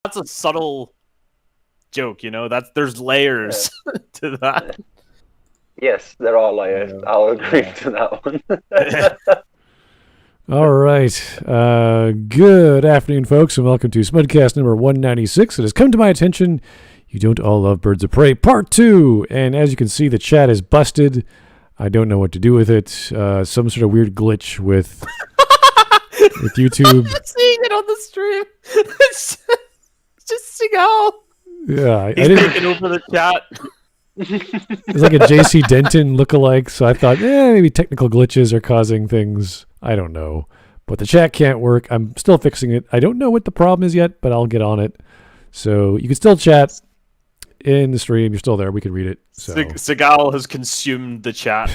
that's a subtle joke, you know. There's layers to that. Yes, there are layers. Yeah. I'll agree to that one. All right. Good afternoon, folks, and welcome to Smudcast number 196. It has come to my attention, you don't all love Birds of Prey, part 2. And as you can see, the chat is busted. I don't know what to do with it. Some sort of weird glitch with YouTube. I'm seeing it on the stream. It's just Seagal. Yeah, I He's didn't. taking over the chat. It's like a JC Denton lookalike, so I thought, maybe technical glitches are causing things. I don't know. But the chat can't work. I'm still fixing it. I don't know what the problem is yet, but I'll get on it. So you can still chat in the stream. You're still there. We can read it. So. Seagal has consumed the chat.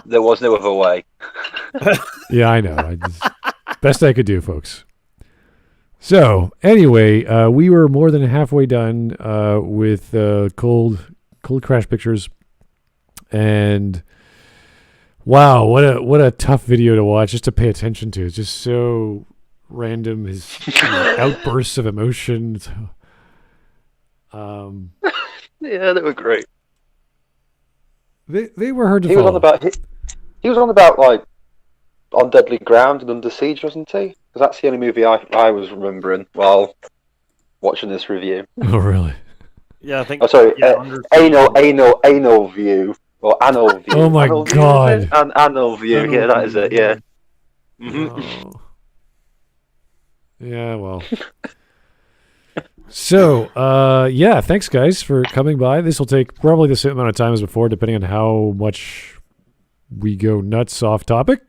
There was no other way. Yeah, I know. Best I could do, folks. So, anyway, we were more than halfway done with Cold Crash Pictures, and wow, what a tough video to watch, just to pay attention to. It's just so random, his outbursts of emotion. Yeah, they were great. They were hard to He follow. He was on about like On Deadly Ground and Under Siege, wasn't he? Because that's the only movie I was remembering while watching this review. Oh, really? Yeah, I think. Oh, sorry, yeah, anal view or anal view. Oh my Anal view, God. is it? Anal view. Anal Yeah, that is it. Yeah. Oh. Yeah, well. So, yeah, thanks guys for coming by. This will take probably the same amount of time as before, depending on how much we go nuts off topic.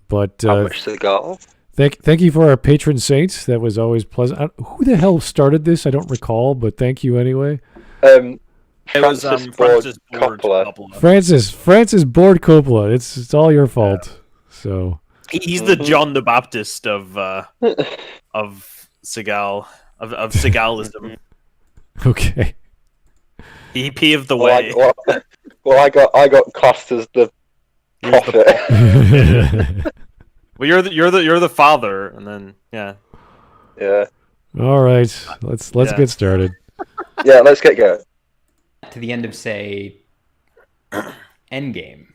But How much Seagal? thank you for our patron saints. That was always pleasant. Who the hell started this? I don't recall, but thank you anyway. It was Francis Francis Ford Ford Coppola. Francis Board Coppola. It's all your fault. So He's the John the Baptist of Seagal of Seagalism. okay. He paved the way. Well, I got classed as the prophet. Well, you're the father, and then yeah. Yeah. All right, let's get started. Yeah, let's get going. To the end of, say, Endgame.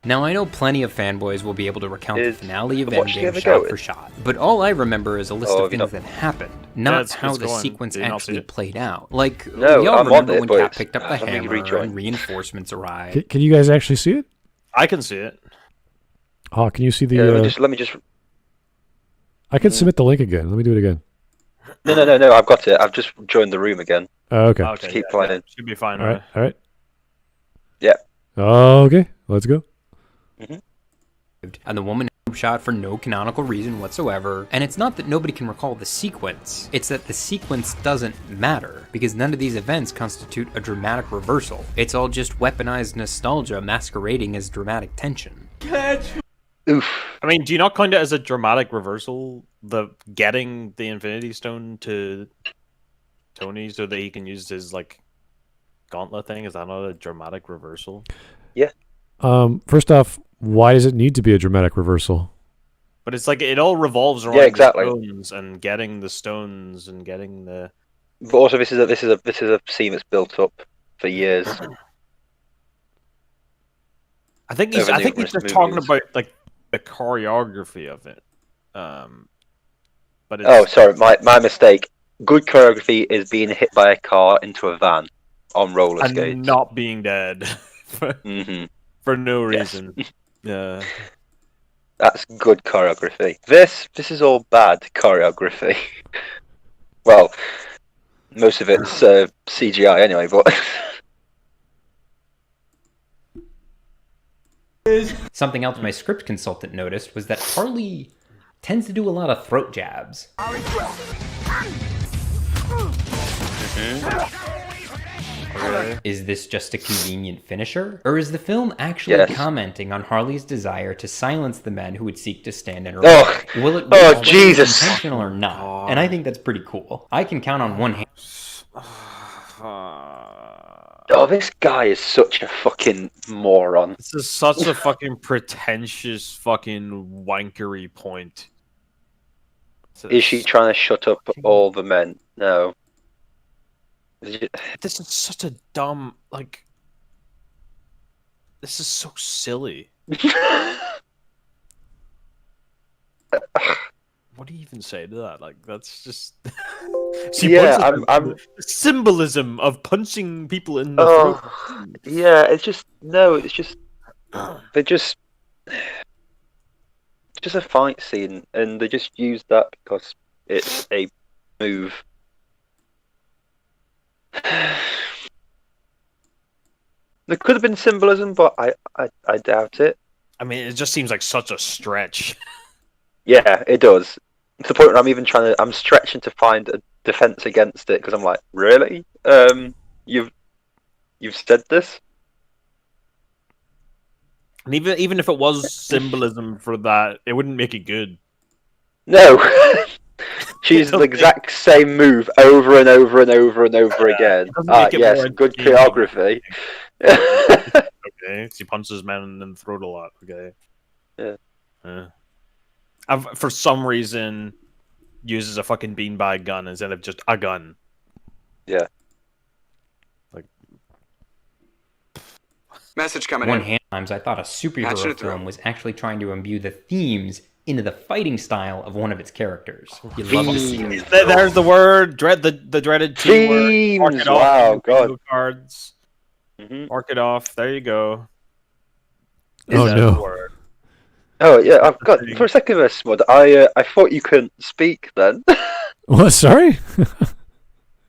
Now, I know plenty of fanboys will be able to recount the finale of Endgame shot for shot, but all I remember is a list of things that happened, not how the sequence actually played out. Like, we all remember when Cap picked up the hammer and reinforcements arrived. Can you guys actually see it? I can see it. Oh, can you see the... let me just... I can submit the link again. Let me do it again. No, I've got it. I've just joined the room again. Oh, okay. Just keep playing. Should be fine. All right. Yeah. Okay, let's go. And the woman shot for no canonical reason whatsoever. And it's not that nobody can recall the sequence, it's that the sequence doesn't matter, because none of these events constitute a dramatic reversal. It's all just weaponized nostalgia masquerading as dramatic tension. Oof. I mean, do you not count it as a dramatic reversal, the getting the Infinity Stone to Tony so that he can use his like gauntlet thing? Is that not a dramatic reversal? Yeah. First off, why does it need to be a dramatic reversal? But it's like it all revolves around the stones and getting the stones and getting the. But also, this is a scene that's built up for years. I think he's just talking about like the choreography of it. But it's... sorry, my mistake. Good choreography is being hit by a car into a van on roller skates and not being dead for no reason. Yeah, that's good choreography. This is all bad choreography. Well, most of it's CGI anyway, but. Something else my script consultant noticed was that Harley tends to do a lot of throat jabs. Is this just a convenient finisher? Or is the film actually commenting on Harley's desire to silence the men who would seek to stand in her way? Will it be Jesus. intentional or not? And I think that's pretty cool. I can count on one hand. Oh, this guy is such a fucking moron. This is such a fucking pretentious fucking wankery point. Is she trying to shut up all the men? No. This is such a dumb, like... This is so silly. What do you even say to that? Like, that's just... I'm symbolism of punching people in the throat. Yeah, it's just... No, it's just... They're just... It's just a fight scene, and they just use that because it's a move. There could have been symbolism, but I doubt it. I mean, it just seems like such a stretch. Yeah, it does. To the point where I'm stretching to find a defense against it because I'm like, really? You've said this? And even if it was symbolism for that, it wouldn't make it good. No. She's the exact same move over and over and over and over again. Yes, good choreography. Okay, she punches men in the throat a lot. Okay. Yeah. For some reason, uses a fucking beanbag gun instead of just a gun. Yeah. Like. Message coming in. One times I thought a superhero film was actually trying to imbue the themes into the fighting style of one of its characters. You love to see it. There's the word, the dreaded T word. Wow, God. Cards. Mark it off. There you go. Oh no. Oh yeah, I've got for a second there, Smud. I thought you couldn't speak then. What? Sorry.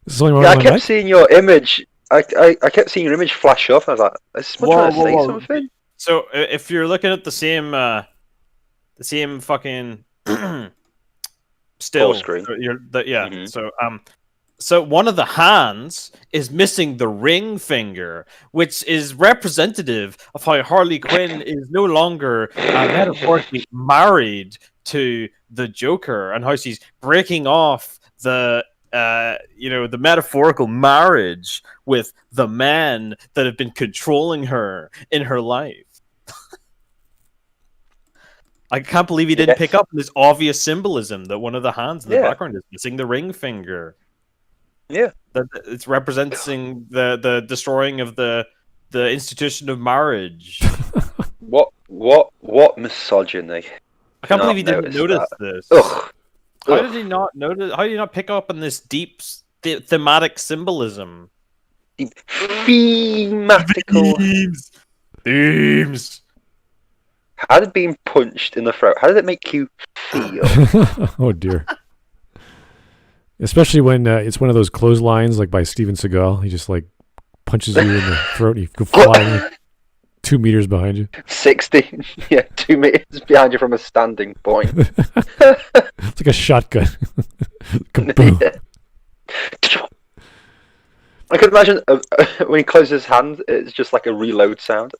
I kept seeing your image. I kept seeing your image flash up. I was like, "Is Smud trying to say something?" So if you're looking at the same fucking still screen, So one of the hands is missing the ring finger, which is representative of how Harley Quinn is no longer metaphorically married to the Joker, and how she's breaking off the the metaphorical marriage with the men that have been controlling her in her life. I can't believe he didn't pick up this obvious symbolism that one of the hands in the background is missing the ring finger. Yeah, that it's representing the destroying of the institution of marriage. What misogyny! I can't believe he didn't notice this. Ugh. How did he not notice? How did he not pick up on this deep thematic symbolism? Thematical themes. How did being punched in the throat? How did it make you feel? Oh dear. Especially when it's one of those clotheslines, like by Steven Seagal. He just like punches you in the throat. And you go flying 2 meters behind you. 60, 2 meters behind you from a standing point. It's like a shotgun. Kaboom. Yeah. I can imagine when he closes his hand, it's just like a reload sound.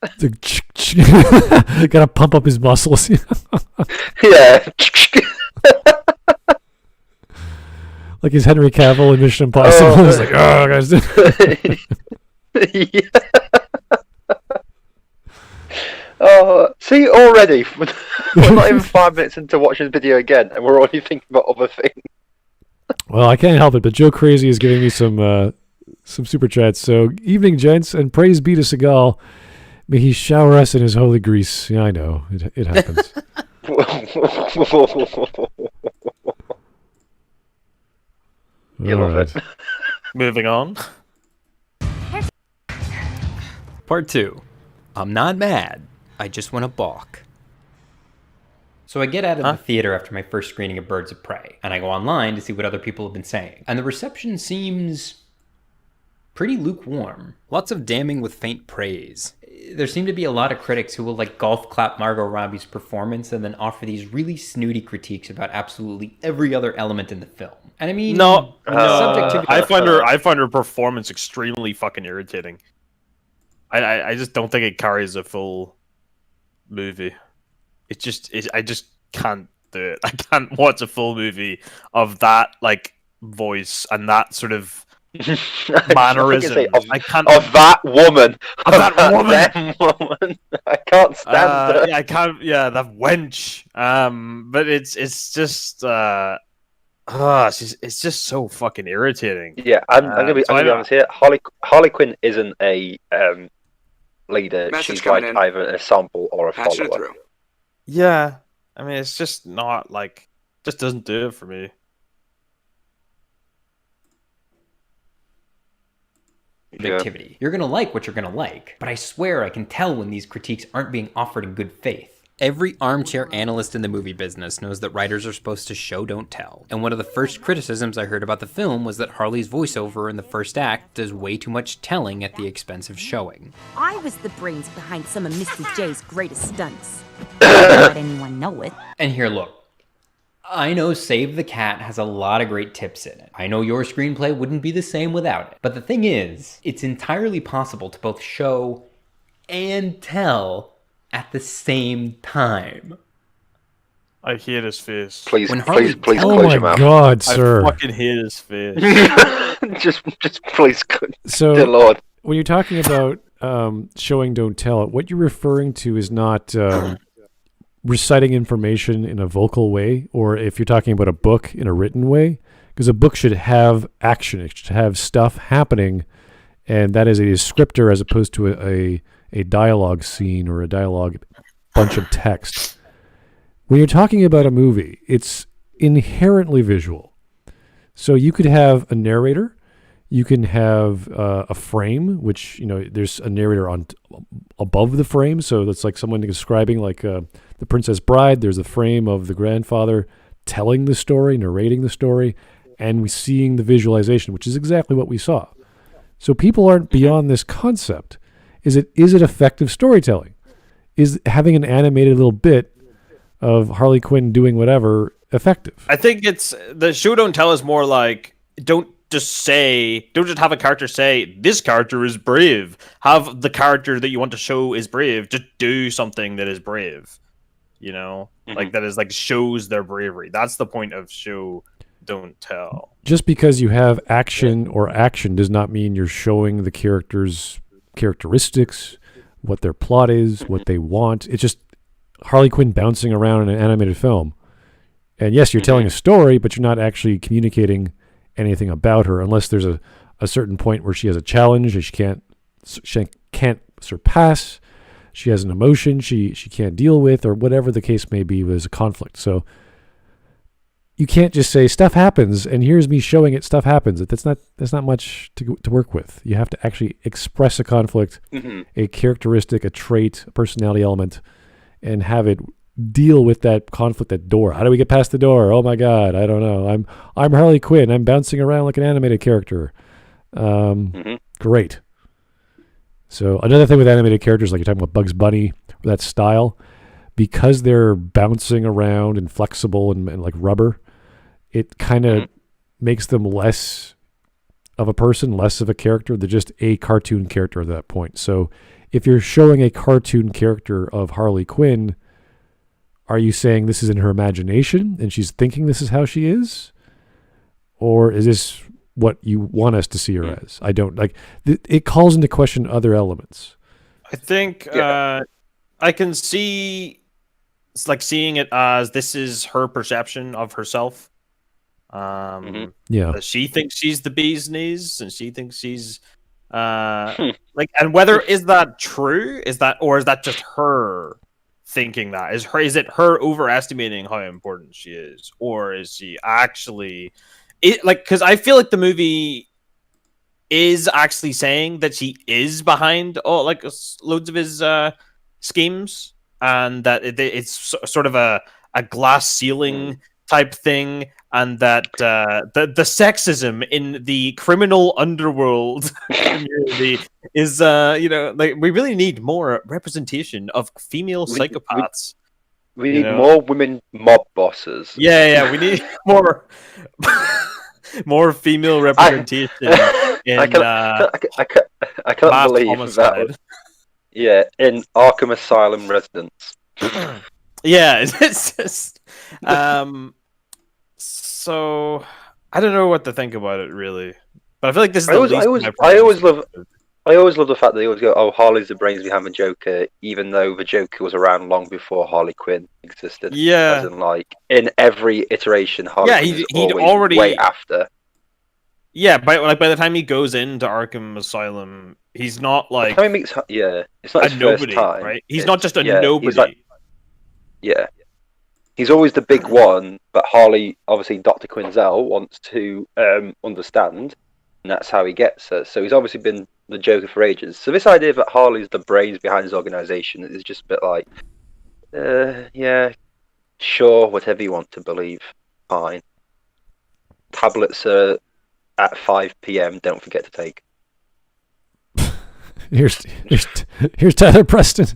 Gotta pump up his muscles. Yeah. Like his Henry Cavill in Mission Impossible. It's like, oh, guys. Yeah. Oh, see, already, we're not even 5 minutes into watching the video again, and we're already thinking about other things. Well, I can't help it, but Joe Crazy is giving me some super chats. So, evening, gents, and praise be to Seagal. May he shower us in his holy grease. Yeah, I know. It happens. You love it. Moving on. Part 2. I'm not mad. I just want to balk. So I get out of the theater after my first screening of Birds of Prey, and I go online to see what other people have been saying. And the reception seems pretty lukewarm. Lots of damning with faint praise. There seem to be a lot of critics who will like golf clap Margot Robbie's performance and then offer these really snooty critiques about absolutely every other element in the film. And I mean, I find her performance extremely fucking irritating. I just don't think it carries a full movie. I just can't do it. I can't watch a full movie of that like voice and that sort of mannerism. I can't of that woman. Of that woman. I can't stand her. Yeah, I can't. Yeah, that wench. But it's just. it's just so fucking irritating. Yeah, I'm gonna be honest here. Harley Quinn isn't a leader. She's like either a sample or a follower. Yeah, I mean, it's just not like, just doesn't do it for me. Activity. You're gonna like what you're gonna like, but I swear I can tell when these critiques aren't being offered in good faith. Every armchair analyst in the movie business knows that writers are supposed to show, don't tell. And one of the first criticisms I heard about the film was that Harley's voiceover in the first act does way too much telling at the expense of showing. I was the brains behind some of Mrs. J's greatest stunts. Don't let anyone know it. And here, look. I know Save the Cat has a lot of great tips in it. I know your screenplay wouldn't be the same without it. But the thing is, it's entirely possible to both show and tell at the same time. I hate his face. Please oh close your mouth. Oh my God, sir! I fucking hate his face. just please, so, dear Lord. When you're talking about showing, don't tell, what you're referring to is not reciting information in a vocal way, or if you're talking about a book in a written way, because a book should have action, it should have stuff happening, and that is a descriptor as opposed to a dialogue scene or a dialogue bunch of text. When you're talking about a movie, it's inherently visual. So you could have a narrator, you can have a frame, which, you know, there's a narrator on above the frame, so that's like someone describing, like The Princess Bride. There's a frame of the grandfather telling the story, narrating the story, and we're seeing the visualization, which is exactly what we saw. So people aren't beyond this concept. Is it effective storytelling? Is having an animated little bit of Harley Quinn doing whatever effective? I think it's the show don't tell is more like, don't just have a character say this character is brave. Have the character that you want to show is brave. Just do something that is brave. You know, like that is like shows their bravery. That's the point of show don't tell. Just because you have action or action does not mean you're showing the characters' characteristics, what their plot is, what they want. It's just Harley Quinn bouncing around in an animated film. And yes, you're telling a story, but you're not actually communicating anything about her, unless there's a certain point where she has a challenge that she can't surpass. She has an emotion she can't deal with, or whatever the case may be. There's a conflict. So you can't just say stuff happens and here's me showing it. Stuff happens. That's not much to work with. You have to actually express a conflict, a characteristic, a trait, a personality element, and have it deal with that conflict at door. How do we get past the door? Oh my God, I don't know. I'm Harley Quinn. I'm bouncing around like an animated character. Great. So another thing with animated characters, like you're talking about Bugs Bunny, that style, because they're bouncing around and flexible and like rubber, it kind of makes them less of a person, less of a character. They're just a cartoon character at that point. So if you're showing a cartoon character of Harley Quinn, are you saying this is in her imagination and she's thinking this is how she is? Or is this what you want us to see her as? I don't like it calls into question other elements. I think I can see it's like seeing it as this is her perception of herself. She thinks she's the bee's knees, and she thinks she's like, and whether is that true? Is that just her thinking that? Is it her overestimating how important she is, or is she actually because I feel like the movie is actually saying that she is behind loads of his schemes, and that it's sort of a glass ceiling type thing, and that the sexism in the criminal underworld community is like we really need more representation of female psychopaths. We need more women mob bosses. Yeah, we need more female representation. I can't believe homicide. That. In Arkham Asylum residents. Yeah, it's just so I don't know what to think about it really, but I feel like this is. I always I always love the fact that they always go, "Oh, Harley's the brains behind the Joker," even though the Joker was around long before Harley Quinn existed. Yeah. As in, like, in every iteration, Harley Quinn is he'd always already way after. Yeah, by the time he goes into Arkham Asylum, he's not like it's not his nobody, first time, right? He's not just a nobody. He's like, he's always the big one, but Harley, obviously, Dr. Quinzel wants to understand, and that's how he gets her. So he's obviously been the Joker for ages. So this idea that Harley's the brains behind his organization is just a bit like, yeah, sure, whatever you want to believe, fine. Tablets are at 5 p.m. Don't forget to take. Here's Tyler Preston.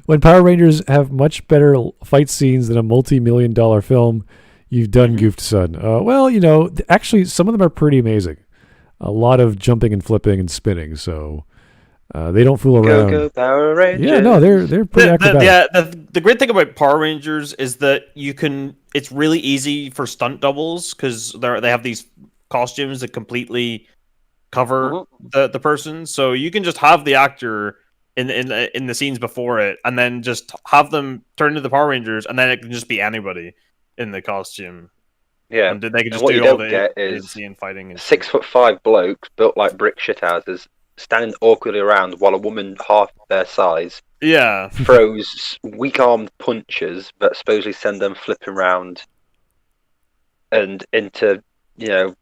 When Power Rangers have much better fight scenes than a multi-million-dollar film, you've done goofed, son. Well, actually, some of them are pretty amazing. A lot of jumping and flipping and spinning, so they don't fool around. Go Power Rangers! Yeah, no, they're pretty acrobatic. The great thing about Power Rangers is that it's really easy for stunt doubles because they have these costumes that completely cover the person, so you can just have the actor in the scenes before it, and then just have them turn into the Power Rangers, and then it can just be anybody in the costume. Yeah, and they can just what do you all don't the get is and fighting. And 6'5" blokes built like brick shithouses standing awkwardly around while a woman half their size throws weak-armed punches that supposedly send them flipping around and into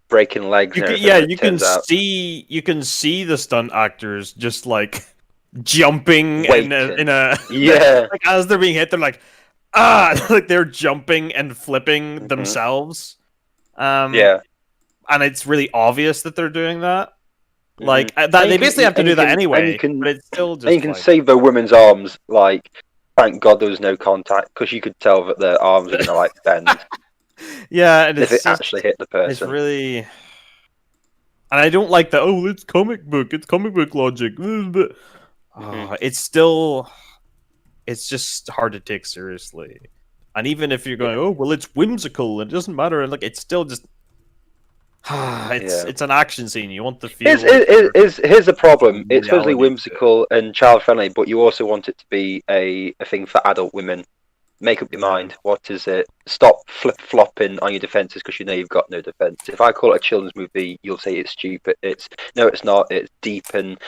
breaking legs. You can see the stunt actors just like jumping in a like as they're being hit, they're like like they're jumping and flipping themselves. And it's really obvious that they're doing that. Like they basically have to do that anyway. But it's still just. And you can save the women's arms. Like, thank God there was no contact, because you could tell that their arms are gonna like bend. Yeah, and if it actually hit the person. It's really. And I don't like that. Oh, it's comic book logic. It's just hard to take seriously. And even if you're going, oh well, it's whimsical and it doesn't matter, and like it's still just. It's an action scene. You want the feel. Here's the problem. It's supposedly whimsical and child friendly, but you also want it to be a thing for adult women. Make up your mind. What is it? Stop flip-flopping on your defenses because you know you've got no defense. If I call it a children's movie, you'll say it's stupid. It's not. It's deep and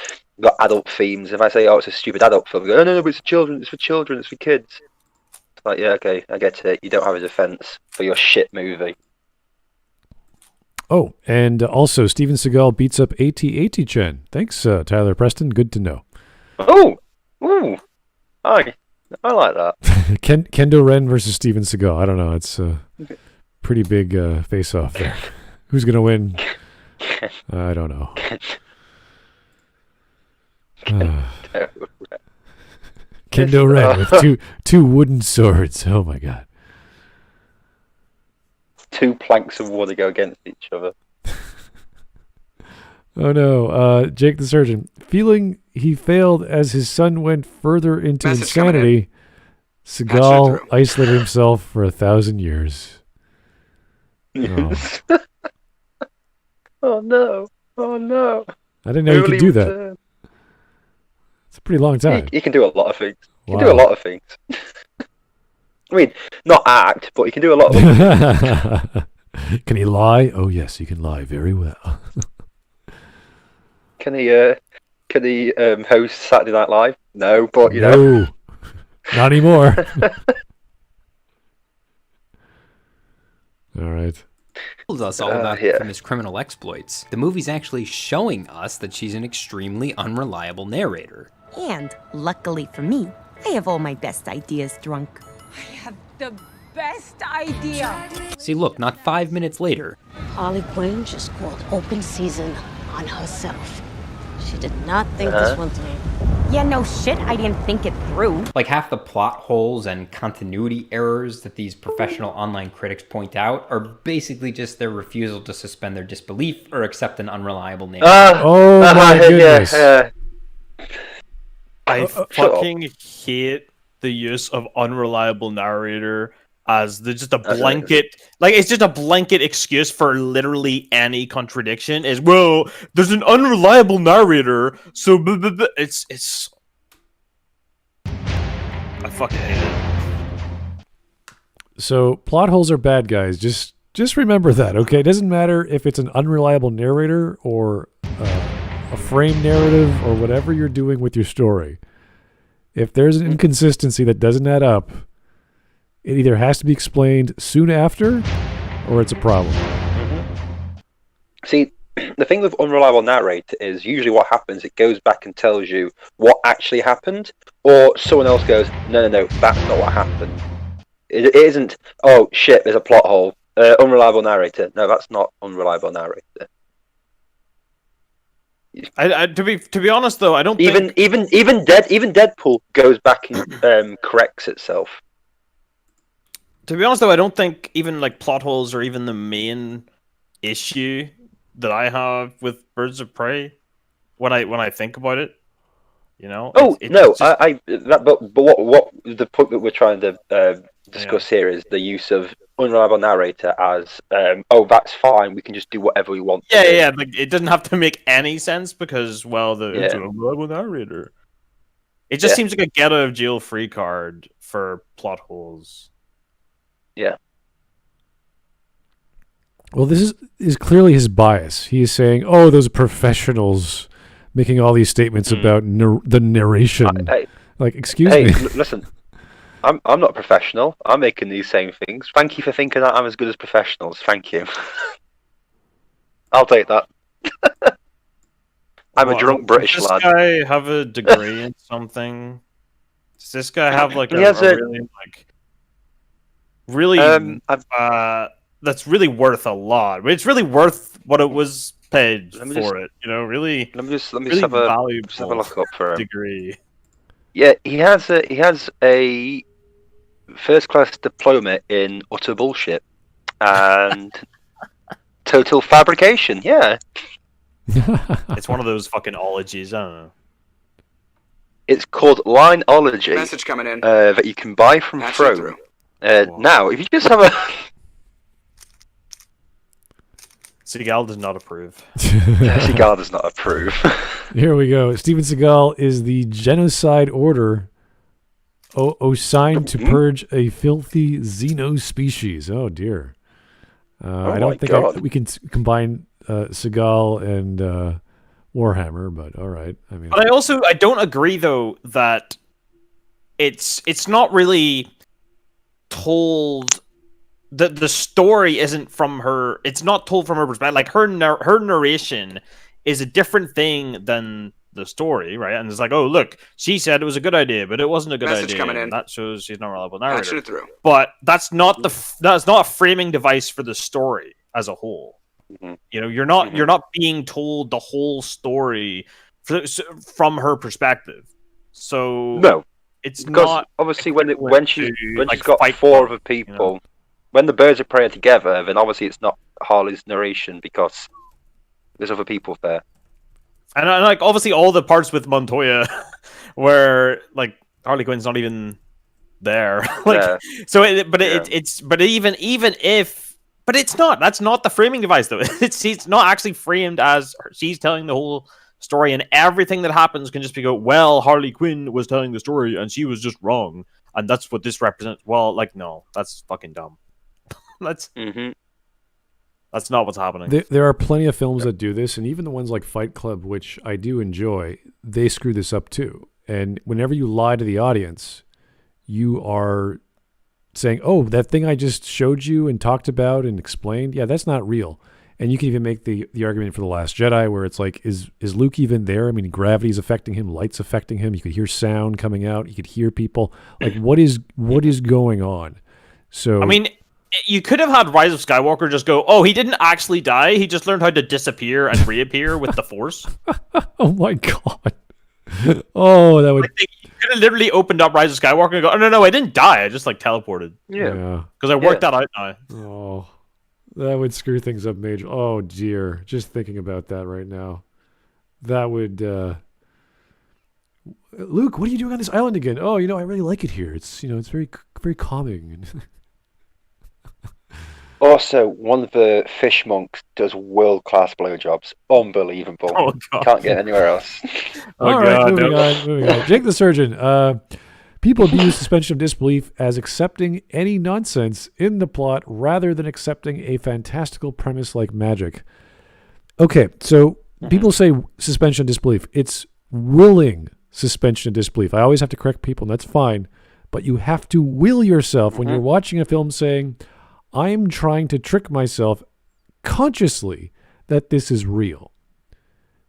got adult themes. If I say, oh, it's a stupid adult film, you go, no, but it's for children. It's for children. It's for kids. It's like, yeah, okay, I get it. You don't have a defense for your shit movie. Oh, and also Steven Seagal beats up AT Chen. Thanks, Tyler Preston. Good to know. Oh, hi. I like that. Kendo Ren versus Steven Seagal. I don't know. It's a pretty big face-off there. Who's going to win? I don't know. Kendo Ren with two wooden swords. Oh, my God. 2 planks of wood to go against each other. Oh no, Jake the Surgeon. Feeling he failed as his son went further into insanity, Seagal isolated himself for 1,000 years. Oh. Oh no. I didn't know you could do that. It's a pretty long time. He can do a lot of things. He can do a lot of things. I mean, not act, but he can do a lot of things. Can he lie? Oh yes, he can lie very well. Can he host Saturday Night Live? No, but no, not anymore. All right. Told us all about from his criminal exploits. The movie's actually showing us that she's an extremely unreliable narrator. And luckily for me, I have all my best ideas drunk. I have the best idea. See, look, not 5 minutes later. Harley Quinn just called open season on herself. She did not think this one through. Yeah, no shit, I didn't think it through. Like half the plot holes and continuity errors that these professional online critics point out are basically just their refusal to suspend their disbelief or accept an unreliable narrator. Oh my goodness. I fucking hate the use of unreliable narrator as just a blanket, like it's just a blanket excuse for literally any contradiction. Is well, there's an unreliable narrator, so it's. I fucking hate it. So plot holes are bad, guys. Just remember that, okay? It doesn't matter if it's an unreliable narrator or a frame narrative or whatever you're doing with your story. If there's an inconsistency that doesn't add up, it either has to be explained soon after or it's a problem. See, the thing with unreliable narrator is usually what happens, it goes back and tells you what actually happened, or someone else goes, no, that's not what happened. It isn't, oh shit, there's a plot hole. Unreliable narrator. No, that's not unreliable narrator. To be honest though, I don't even Deadpool goes back and corrects itself. To be honest though, I don't think even like plot holes are even the main issue that I have with Birds of Prey when I think about it. You know? Oh no, but what the point that we're trying to discuss here is the use of unreliable narrator as that's fine, we can just do whatever we want. Like it doesn't have to make any sense because it's an unreliable narrator. It just seems like a get out of jail free card for plot holes. Yeah. Well, this is clearly his bias. He is saying, "Oh, those professionals making all these statements about the narration." Like, excuse me. Listen, I'm not a professional. I'm making these same things. Thank you for thinking that I'm as good as professionals. Thank you. I'll take that. I'm a drunk British lad. Does this guy have a degree in something? Does this guy have like that's really worth a lot? It's really worth what it was paid for it. You know, really. Let me just really have a look up for him. Degree. Yeah, he has a first class diploma in utter bullshit and total fabrication. Yeah. It's one of those fucking ologies. I don't know. It's called lineology. Message coming in. That you can buy from Throne. Now, if you just have a Seagal does not approve. Seagal does not approve. Here we go. Steven Seagal is the genocide order assigned to purge a filthy xeno species. Oh dear. I don't think we can combine Seagal and Warhammer, but all right. I mean, but I don't agree though that it's not really told. The story isn't from her. It's not told from her perspective. Like her narration is a different thing than the story, right? And it's like, oh look, she said it was a good idea, but it wasn't a good Message idea. Coming in. That shows she's not a reliable narrator. Through. But that's not a framing device for the story as a whole. Mm-hmm. You know, you're not being told the whole story from her perspective. So no, it's because not obviously when she's got four other people. You know? When the birds of prey are together, then obviously it's not Harley's narration because there's other people there. And like obviously all the parts with Montoya where like Harley Quinn's not even there. It's not. That's not the framing device though. It's not actually framed as she's telling the whole story, and everything that happens can just be Harley Quinn was telling the story and she was just wrong, and that's what this represents. Well, like no, that's fucking dumb. That's not what's happening. There are plenty of films that do this, and even the ones like Fight Club, which I do enjoy, they screw this up too. And whenever you lie to the audience, you are saying, oh, that thing I just showed you and talked about and explained, yeah, that's not real. And you can even make the argument for The Last Jedi where it's like, is Luke even there? I mean, gravity's affecting him, light's affecting him. You could hear sound coming out. You could hear people. Like, what is going on? So, I mean, you could have had Rise of Skywalker just go, oh, he didn't actually die. He just learned how to disappear and reappear with the Force. Oh, my God. Oh, that would... You could have literally opened up Rise of Skywalker and go, oh, no, I didn't die. I just, teleported. Yeah. Because I worked that out now. Oh, that would screw things up major. Oh, dear. Just thinking about that right now. That would... Luke, what are you doing on this island again? Oh, I really like it here. It's, it's very, very calming. Also, one of the fish monks does world-class blowjobs. Unbelievable. Oh, God. Can't get anywhere else. All right, moving on. Jake the Surgeon. People abuse suspension of disbelief as accepting any nonsense in the plot rather than accepting a fantastical premise like magic. Okay, so people say suspension of disbelief. It's willing suspension of disbelief. I always have to correct people, and that's fine. But you have to will yourself when you're watching a film saying, I'm trying to trick myself consciously that this is real.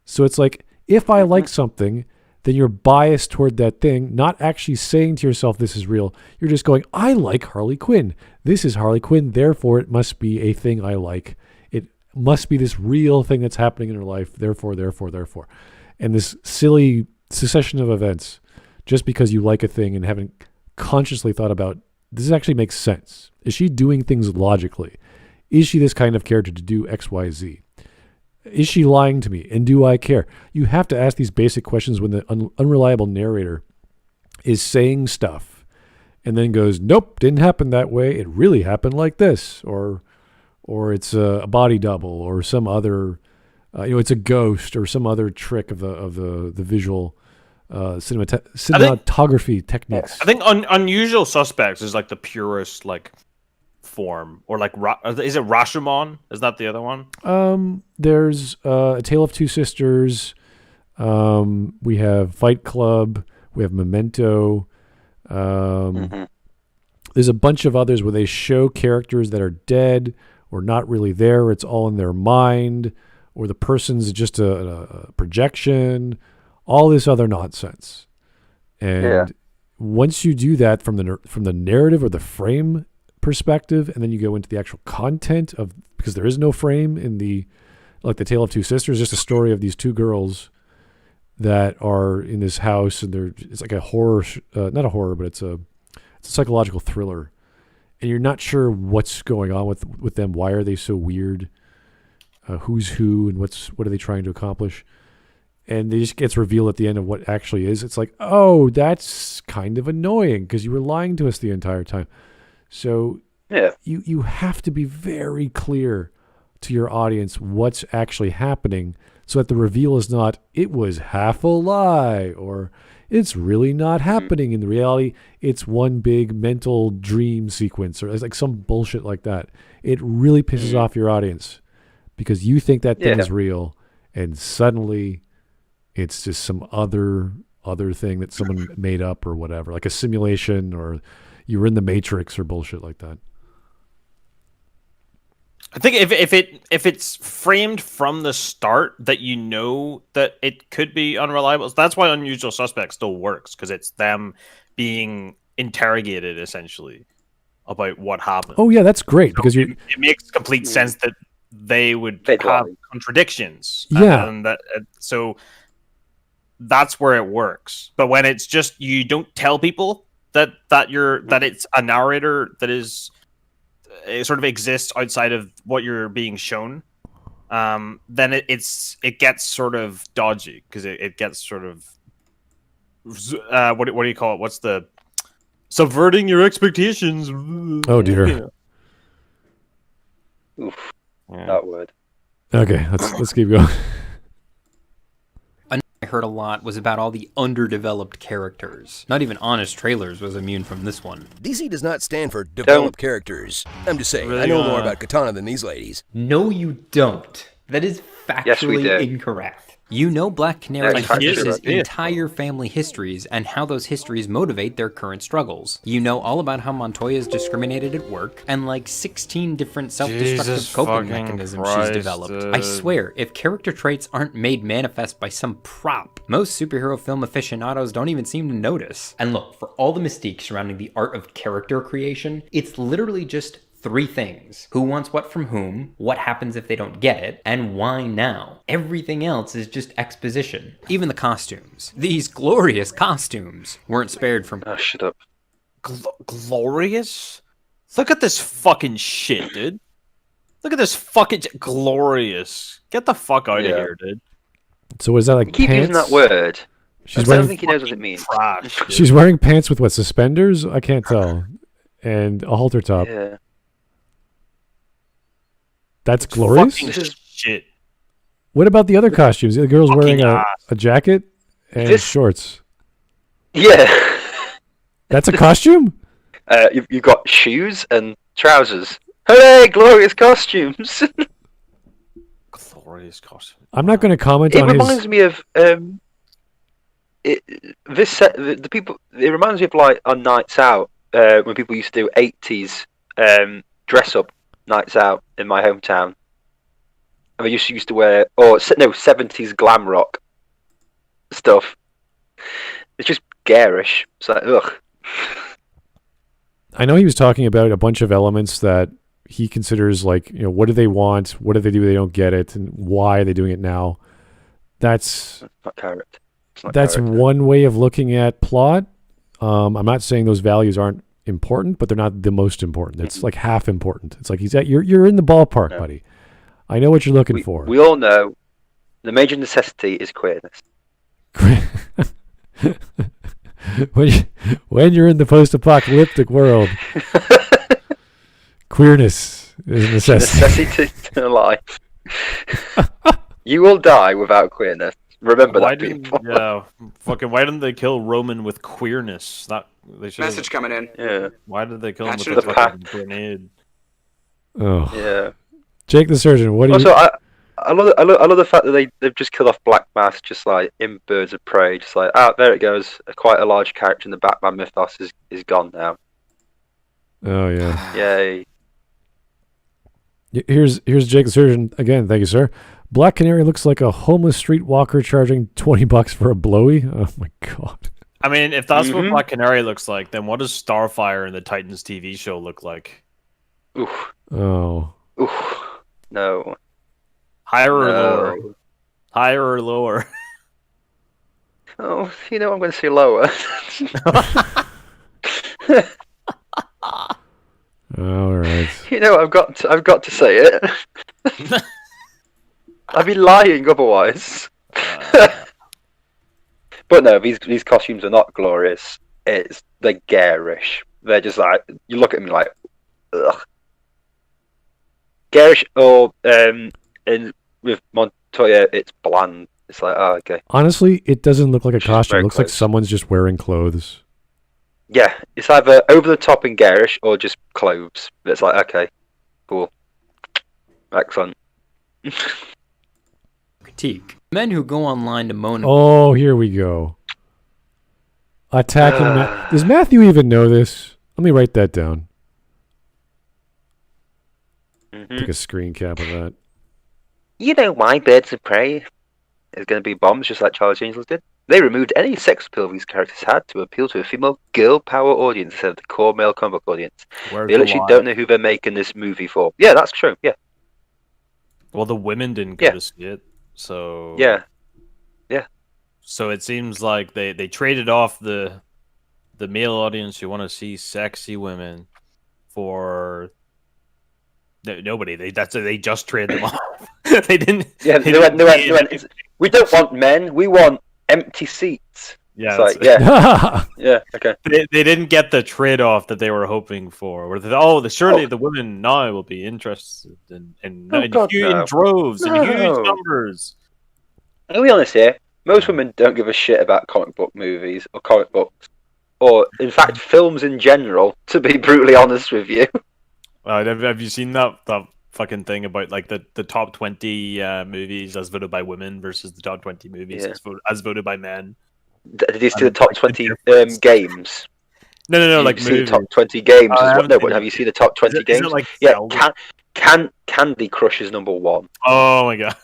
So it's like, if I like something, then you're biased toward that thing, not actually saying to yourself, this is real. You're just going, I like Harley Quinn. This is Harley Quinn. Therefore, it must be a thing I like. It must be this real thing that's happening in her life. Therefore. And this silly succession of events, just because you like a thing and haven't consciously thought about, does this actually make sense? Is she doing things logically? Is she this kind of character to do X, Y, Z? Is she lying to me? And do I care? You have to ask these basic questions when the unreliable narrator is saying stuff and then goes, nope, didn't happen that way. It really happened like this. Or it's a body double or some other, it's a ghost or some other trick of the visual cinematography techniques. I think Unusual Suspects is like the purest like form, or like is it Rashomon? Is that the other one? There's A Tale of Two Sisters. We have Fight Club. We have Memento. There's a bunch of others where they show characters that are dead or not really there. It's all in their mind, or the person's just a projection. All this other nonsense. And once you do that from the narrative or the frame perspective, and then you go into the actual content of, because there is no frame in the Tale of Two Sisters, just a story of these two girls that are in this house, and it's like a horror, not a horror, but it's a psychological thriller, and you're not sure what's going on with them. Why are they so weird? Who's who, and what are they trying to accomplish? And it just gets revealed at the end of what actually is. It's like, oh, that's kind of annoying because you were lying to us the entire time. So you have to be very clear to your audience what's actually happening, so that the reveal is not, it was half a lie, or it's really not happening in the reality. It's one big mental dream sequence, or it's like some bullshit like that. It really pisses off your audience because you think that thing is real, and suddenly it's just some other thing that someone made up or whatever, like a simulation, or you were in the Matrix or bullshit like that. I think if it's framed from the start that you know that it could be unreliable, that's why Unusual Suspects still works, because it's them being interrogated essentially about what happened. Oh yeah, that's great, so because it makes complete sense that they would have contradictions. Yeah, and so that's where it works. But when it's just, you don't tell people that it's a narrator that is it sort of exists outside of what you're being shown, then it gets sort of dodgy, because it gets sort of what do you call it? What's the subverting your expectations? Oh dear. Oof, that word. Okay, let's keep going. I heard a lot was about all the underdeveloped characters. Not even Honest Trailers was immune from this one. DC does not stand for developed characters. I'm just saying, really, I know more about Katana than these ladies. No, you don't. That is factually incorrect. You know Black Canary publishes entire family histories and how those histories motivate their current struggles. You know all about how Montoya is discriminated at work, and like 16 different self-destructive coping mechanisms she's developed. I swear, if character traits aren't made manifest by some prop, most superhero film aficionados don't even seem to notice. And look, for all the mystique surrounding the art of character creation, it's literally just 3 things. Who wants what from whom, what happens if they don't get it, and why now. Everything else is just exposition. Even the costumes. These glorious costumes weren't spared from... Oh, shut up. Glorious? Look at this fucking shit, dude. Look at this fucking... Glorious. Get the fuck out of here, dude. So is that like keep pants? Using that word. I don't think he knows what it means. She's wearing pants with what, suspenders? I can't tell. And a halter top. Yeah. That's glorious. This is shit. What about the other costumes? The girl's wearing a jacket and shorts. Yeah. That's a costume? You've got shoes and trousers. Hooray, glorious costumes! Glorious costume. I'm not going to comment on his... It reminds me of... It reminds me of, like, on nights out, when people used to do 80s dress-up nights out in my hometown. And they just used to wear... 70s glam rock stuff. It's just garish. It's like, ugh. I know he was talking about a bunch of elements that he considers like, what do they want? What do they do if they don't get it? And why are they doing it now? That's not correct. That's one way of looking at plot. I'm not saying those values aren't important, but they're not the most important. It's like half important. It's like you're in the ballpark, buddy. I know what you're looking for. We all know the major necessity is queerness. When you're in the post-apocalyptic world, queerness is a necessity. Necessity to life. You will die without queerness. Remember that, people. Why didn't they kill Roman with queerness? Message coming in. Yeah. Why did they kill him with a fucking grenade? Oh. Yeah. Jake the Surgeon, what do you... I love the fact that they've just killed off Black Mask just like in Birds of Prey. Just like, there it goes. Quite a large character in the Batman mythos is gone now. Oh, yeah. Yay. Here's Jake the Surgeon again. Thank you, sir. Black Canary looks like a homeless streetwalker charging $20 for a blowy. Oh, my God. I mean, if that's what Black Canary looks like, then what does Starfire in the Titans TV show look like? Oof. Oh. Oof. No. Higher or lower? Higher or lower? Oh, I'm going to say lower. All right. I've got to say it. I'd be lying otherwise. But no, these costumes are not glorious. They're garish. They're just like, you look at me like, ugh. Garish, and with Montoya, it's bland. It's like, oh, okay. Honestly, it doesn't look like a costume. It looks like someone's just wearing clothes. Yeah, it's either over the top and garish or just clothes. It's like, okay, cool. Excellent. Critique. Men who go online to moan. Oh, here we go. Attacking. Does Matthew even know this? Let me write that down. Take a screen cap of that. You know why Birds of Prey is going to be bombs, just like Charlie's Angels did? They removed any sex appeal these characters had to appeal to a female girl power audience instead of the core male comic book audience. They literally don't know who they're making this movie for. Yeah, that's true. Yeah. Well, the women didn't go to see it, so yeah. So it seems like they traded off the male audience who want to see sexy women for nobody. They just traded them off. They didn't. Yeah, they went. We don't want men. We want empty seats. Yeah, like, yeah, okay. They didn't get the trade-off that they were hoping for. Where surely the women now will be interested in droves and huge numbers. I'll be honest here. Most women don't give a shit about comic book movies or comic books, or in fact films in general. To be brutally honest with you. Have you seen that fucking thing about like the top 20 movies as voted by women versus the top 20 movies as voted by men? Did you see the top 20 games? No. Like see the top 20 games as well. No, but have you seen the top 20 games? Like Candy Crush is number 1. Oh my god.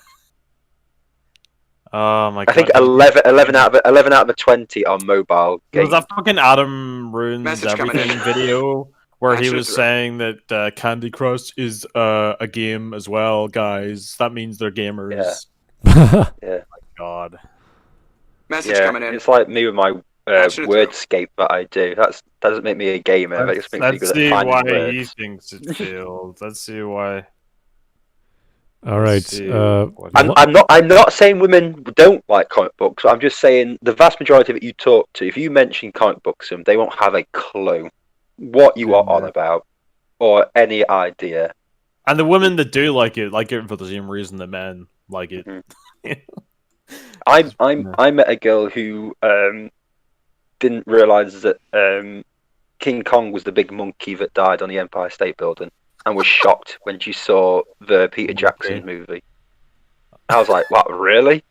Oh my god. I think 11 out of the 20 are mobile games. Was that fucking Adam Ruins Everything video where he was saying that Candy Crush is a game as well, guys? That means they're gamers. Yeah. Oh my god. Message coming in. It's like me with my wordscape that I do. That doesn't make me a gamer. That just makes me good at finding words. Let's see why he thinks it failed. Let's see why. All right. I'm not saying women don't like comic books. I'm just saying the vast majority of it you talk to, if you mention comic books to them, they won't have a clue what you are on about or any idea. And the women that do like it for the same reason the men like it. I met a girl who didn't realize that King Kong was the big monkey that died on the Empire State Building, and was shocked when she saw the Peter Jackson movie. I was like, "What, really?"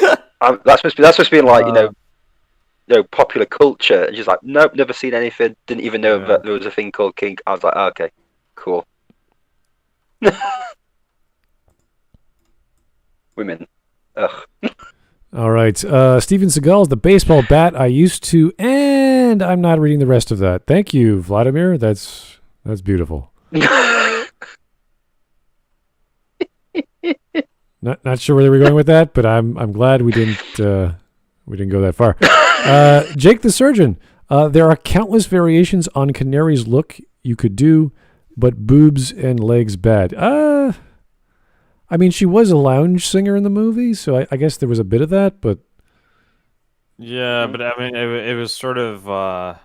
That's supposed to be like popular culture, and she's like, "Nope, never seen anything. Didn't even know that there was a thing called King." I was like, "Okay, cool." Women. Ugh. All right. Steven Seagal is the baseball bat I used to, and I'm not reading the rest of that. Thank you, Vladimir. That's beautiful. Not sure where they were going with that, but I'm glad we didn't go that far. Jake the Surgeon. There are countless variations on Canary's look you could do, but boobs and legs bad. I mean, she was a lounge singer in the movie, so I guess there was a bit of that, but... Yeah, but I mean, it was sort of... I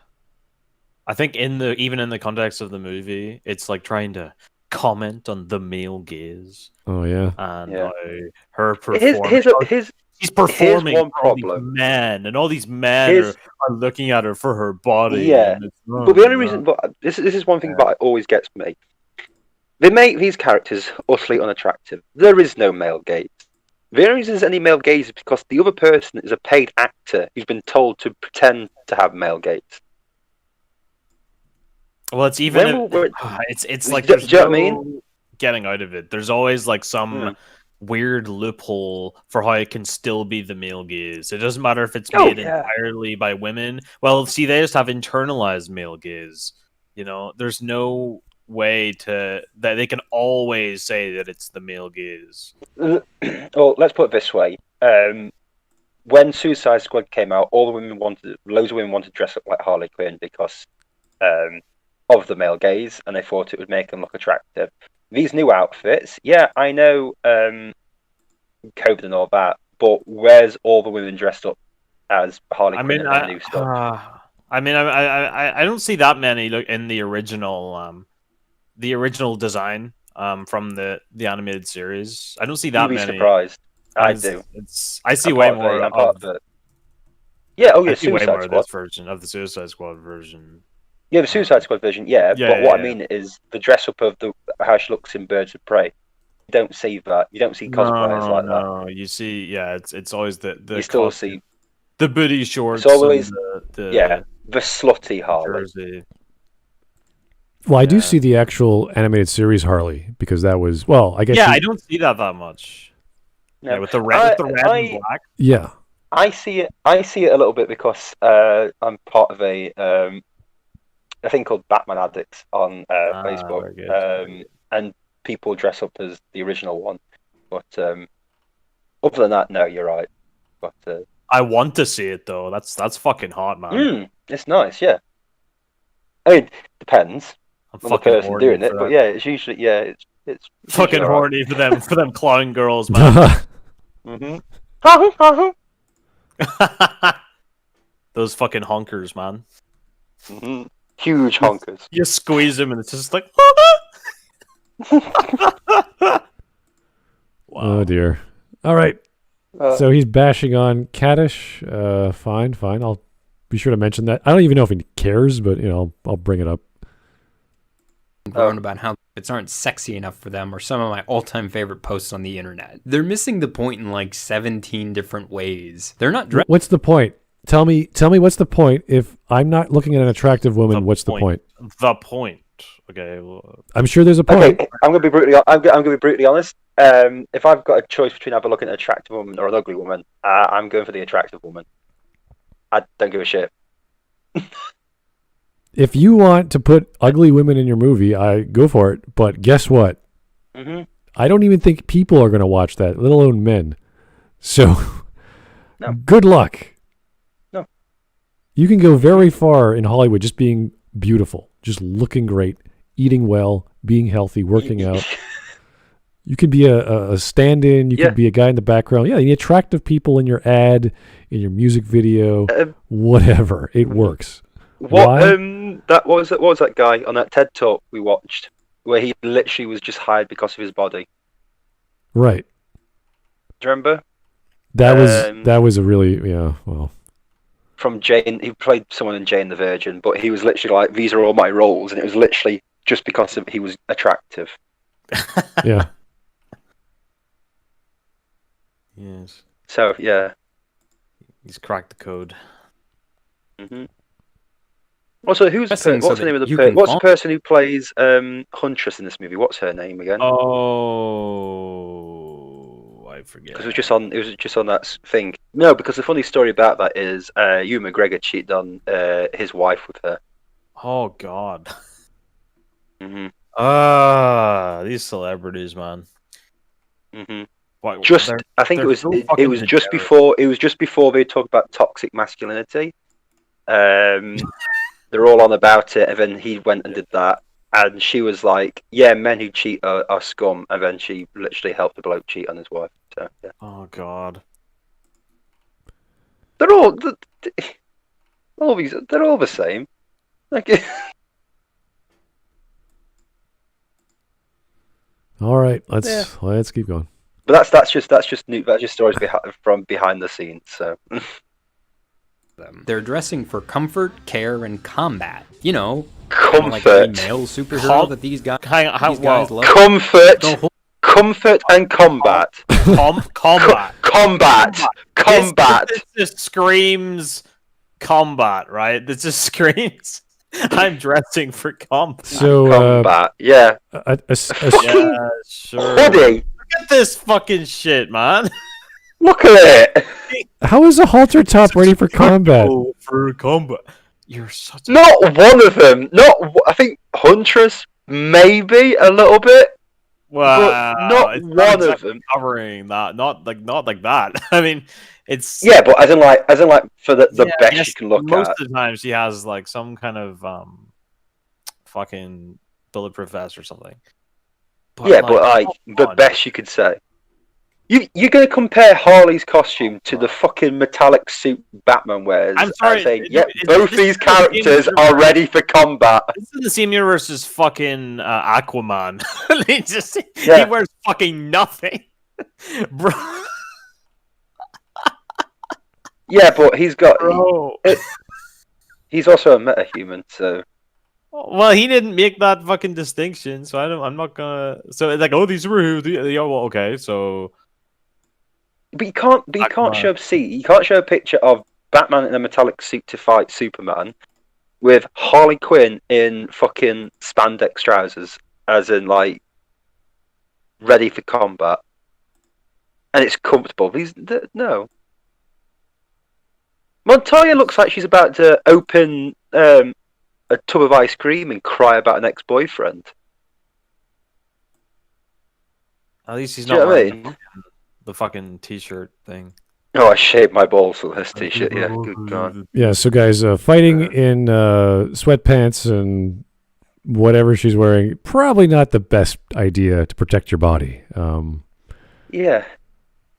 think even in the context of the movie, it's like trying to comment on the male gaze. Oh, yeah. And her performance... She's performing one for all these men, and all these men are looking at her for her body. Yeah, but the only reason... But this is one thing that always gets me. They make these characters utterly unattractive. There is no male gaze. The only reason there's any male gaze is because the other person is a paid actor who's been told to pretend to have male gaze. Well, it's even... It's like there's no getting out of it. There's always like some weird loophole for how it can still be the male gaze. It doesn't matter if it's made entirely by women. Well, see, they just have internalized male gaze. There's no... way that they can always say that it's the male gaze. Well, let's put it this way: when Suicide Squad came out, loads of women wanted to dress up like Harley Quinn because of the male gaze, and they thought it would make them look attractive. These new outfits, I know COVID and all that, but where's all the women dressed up as Harley Quinn in the new stuff? I don't see that many in the original. The original design from the animated series. I don't see that many. You'd be surprised. I do. I see way more of it. Yeah, I see way more of this version, of the Suicide Squad version. Yeah, the Suicide Squad version, but what I mean is the dress up of how she looks in Birds of Prey. You don't see that. You don't see cosplayers like that. No, you see, it's always the you still see the booty shorts. It's always the slutty Harley. Jersey. Well, I do see the actual animated series Harley because that was I guess. Yeah, I don't see that much. No. Yeah, with the red and black. Yeah, I see it. I see it a little bit because I'm part of a thing called Batman Addicts on Facebook, and people dress up as the original one. But other than that, no, you're right. But I want to see it though. That's fucking hot, man. It's nice, yeah. I mean, depends. On the person doing it, but it's usually it's fucking horny for them clown girls, man. Those fucking honkers, man. Huge honkers. You squeeze them and it's just like. Wow. Oh dear. All right. So he's bashing on Kaddish. Fine. I'll be sure to mention that. I don't even know if he cares, but I'll bring it up. About how it's aren't sexy enough for them, or some of my all-time favorite posts on the internet. They're missing the point in like 17 different ways. They're not. What's the point? Tell me what's the point? If I'm not looking at an attractive woman, what's the point? The point. Okay. Well, I'm sure there's a point. Okay, I'm gonna be brutally honest. If I've got a choice between either looking at an attractive woman or an ugly woman, I'm going for the attractive woman. I don't give a shit. If you want to put ugly women in your movie, I go for it. But guess what? I don't even think people are going to watch that, let alone men. So, good luck. No. You can go very far in Hollywood just being beautiful, just looking great, eating well, being healthy, working out. You can be a stand-in. You can be a guy in the background. Yeah, you need attractive people in your ad, in your music video, whatever. It works. What was that guy on that TED Talk we watched? where he literally was just hired because of his body. Right. Do you remember? That was a really well. From Jane, he played someone in Jane the Virgin, but he was literally like, "These are all my roles," and it was literally just because he was attractive. Yeah. Yes. So yeah, he's cracked the code. Mm-hmm. Also, what's the name of what's the person who plays Huntress in this movie? What's her name again? Oh, I forget. Because it was just on that thing. No, because the funny story about that is Ewan McGregor cheated on his wife with her. Oh God. Mm-hmm. These celebrities, man. Mm-hmm. What, I think it was just before they talked about toxic masculinity. They're all on about it, and then he went and did that, and she was like, "Yeah, men who cheat are scum," and then she literally helped the bloke cheat on his wife. So, yeah. Oh God. They're all the same. Like. All right, let's keep going. But that's just stories from behind the scenes. So they're dressing for comfort, care, and combat. You know, comfort. Like a male superhero that these guys love. Comfort and combat. Combat. This just screams combat, right? This just screams. I'm dressing for combat. So combat, yeah. Yeah, sure. Hoodie. Look at this fucking shit, man. Look at it. How is a halter top ready for combat? For combat. You're such. Not one of them. I think Huntress maybe a little bit. Well, not one of them covering that. Not like that. I mean, it's but as in like for the best you can look most at. Most of the time, she has like some kind of fucking bulletproof vest or something. But the best you could say. You're going to compare Harley's costume to the fucking metallic suit Batman wears. I'm sorry. Saying, both these characters are ready for combat. This is the same universe as fucking Aquaman. He wears fucking nothing, bro. Yeah, but he's got. He's also a metahuman, so. Well, he didn't make that fucking distinction, so I'm not gonna. So it's like, oh, these were okay, so. But you can't show a picture of Batman in a metallic suit to fight Superman with Harley Quinn in fucking spandex trousers, as in like ready for combat, and it's comfortable. No. Montoya looks like she's about to open a tub of ice cream and cry about an ex-boyfriend. At least he's not wearing the fucking t-shirt thing. Oh, I shaved my balls with this t-shirt. Yeah, good God. Yeah, so guys, fighting in sweatpants and whatever she's wearing, probably not the best idea to protect your body. Yeah.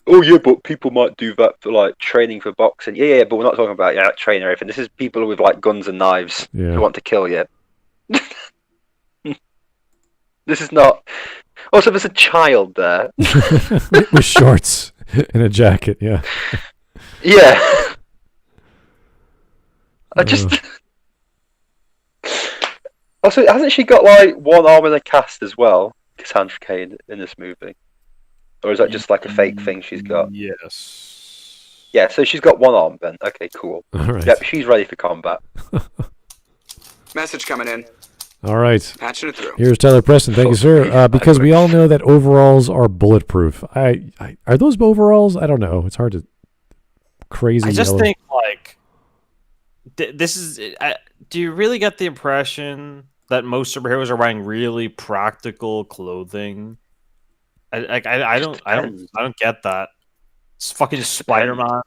Oh yeah, but people might do that for like training for boxing. Yeah, but we're not talking about training or anything. This is people with like guns and knives who want to kill you. This is not. Also, there's a child there with shorts and a jacket. Yeah. Yeah. I just. Also, hasn't she got like one arm in a cast as well, Cassandra Cain, in this movie? Or is that just like a fake thing she's got? Yes. Yeah, so she's got one arm then. Okay, cool. All right. Yep, she's ready for combat. Message coming in. All right. Patching it through. Here's Tyler Preston. Thank you, sir. Because we all know that overalls are bulletproof. Are those overalls? I don't know. It's hard to. Crazy. I just think like this is. Do you really get the impression that most superheroes are wearing really practical clothing? I don't get that. It's fucking Spider-Man.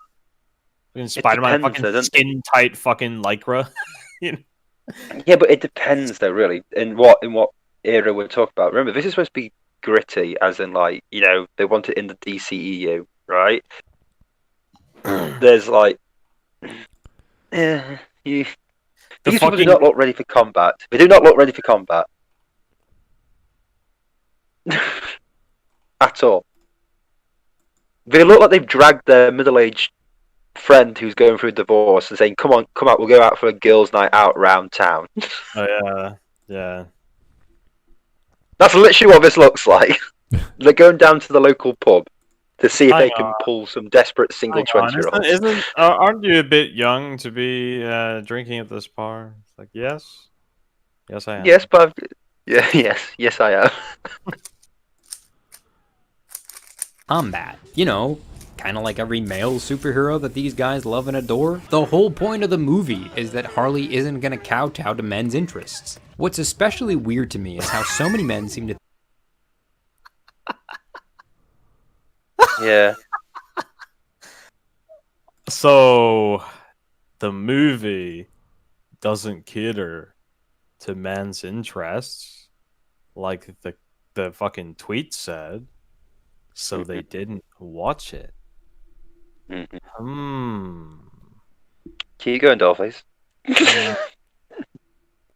Fucking skin tight fucking lycra. You know? Yeah, but it depends though, really. In what era we're talking about. Remember, this is supposed to be gritty, as in like, they want it in the DCEU, right? There's like these people do not look ready for combat. They do not look ready for combat. At all. They look like they've dragged their middle-aged friend who's going through a divorce and saying, come on, come out, we'll go out for a girls' night out around town. Oh, yeah. That's literally what this looks like. They're going down to the local pub to see if they can pull some desperate single 20-year-olds. Aren't you a bit young to be drinking at this bar? It's like, yes. Yes, I am. Yes, but yes, I am. Combat. You know, kind of like every male superhero that these guys love and adore. The whole point of the movie is that Harley isn't going to kowtow to men's interests. What's especially weird to me is how so many men seem to... Yeah. So, the movie doesn't cater to men's interests, like the fucking tweet said, so they didn't watch it. Keep going, Dollface.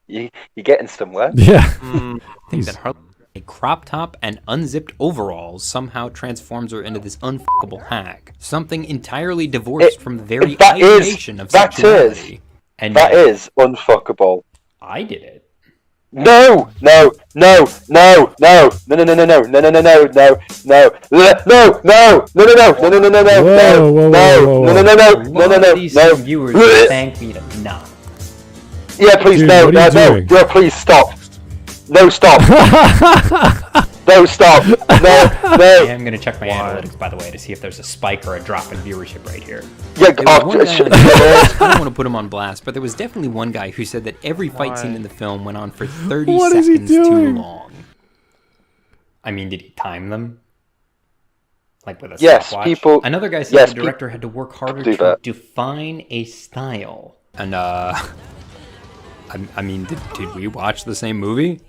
You're getting somewhere. Yeah. I think that Harley, a crop top and unzipped overalls, somehow transforms her into this unfuckable hag. Something entirely divorced from the very ideation of sexuality. That is unfuckable. I did it. No. Viewers thank me to not. Yeah, please, no, please stop. No, stop. No, stop. No. I am going to check my analytics, by the way, to see if there's a spike or a drop in viewership right here. Yeah, I don't want to put him on blast, but there was definitely one guy who said that every fight scene in the film went on for 30 seconds too long. I mean, did he time them? Like with a stopwatch? Another guy said the director had to work harder to define a style. And, I mean, did we watch the same movie?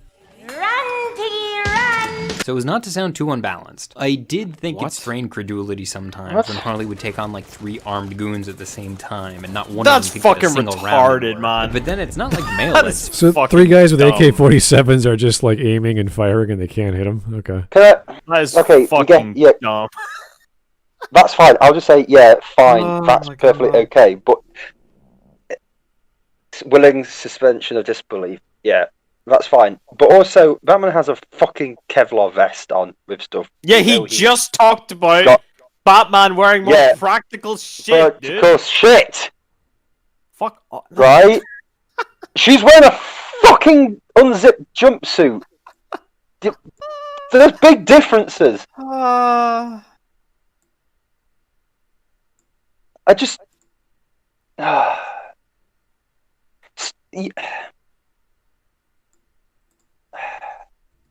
Run, Piggy, run! So it was not to sound too unbalanced. I did think it strained credulity sometimes when Harley would take on like 3 armed goons at the same time and not one of them could get a single retarded, man. But then it's not like melee. So 3 guys with AK-47s are just like aiming and firing and they can't hit them? Okay. That is fucking dumb. That's fine. I'll just say, yeah, fine. That's perfectly okay. But willing suspension of disbelief, yeah, that's fine. But also, Batman has a fucking Kevlar vest on with stuff. Yeah, he just talked about Batman wearing more practical shit, dude. Practical shit. Fuck off. Right? She's wearing a fucking unzipped jumpsuit. There's big differences. I just...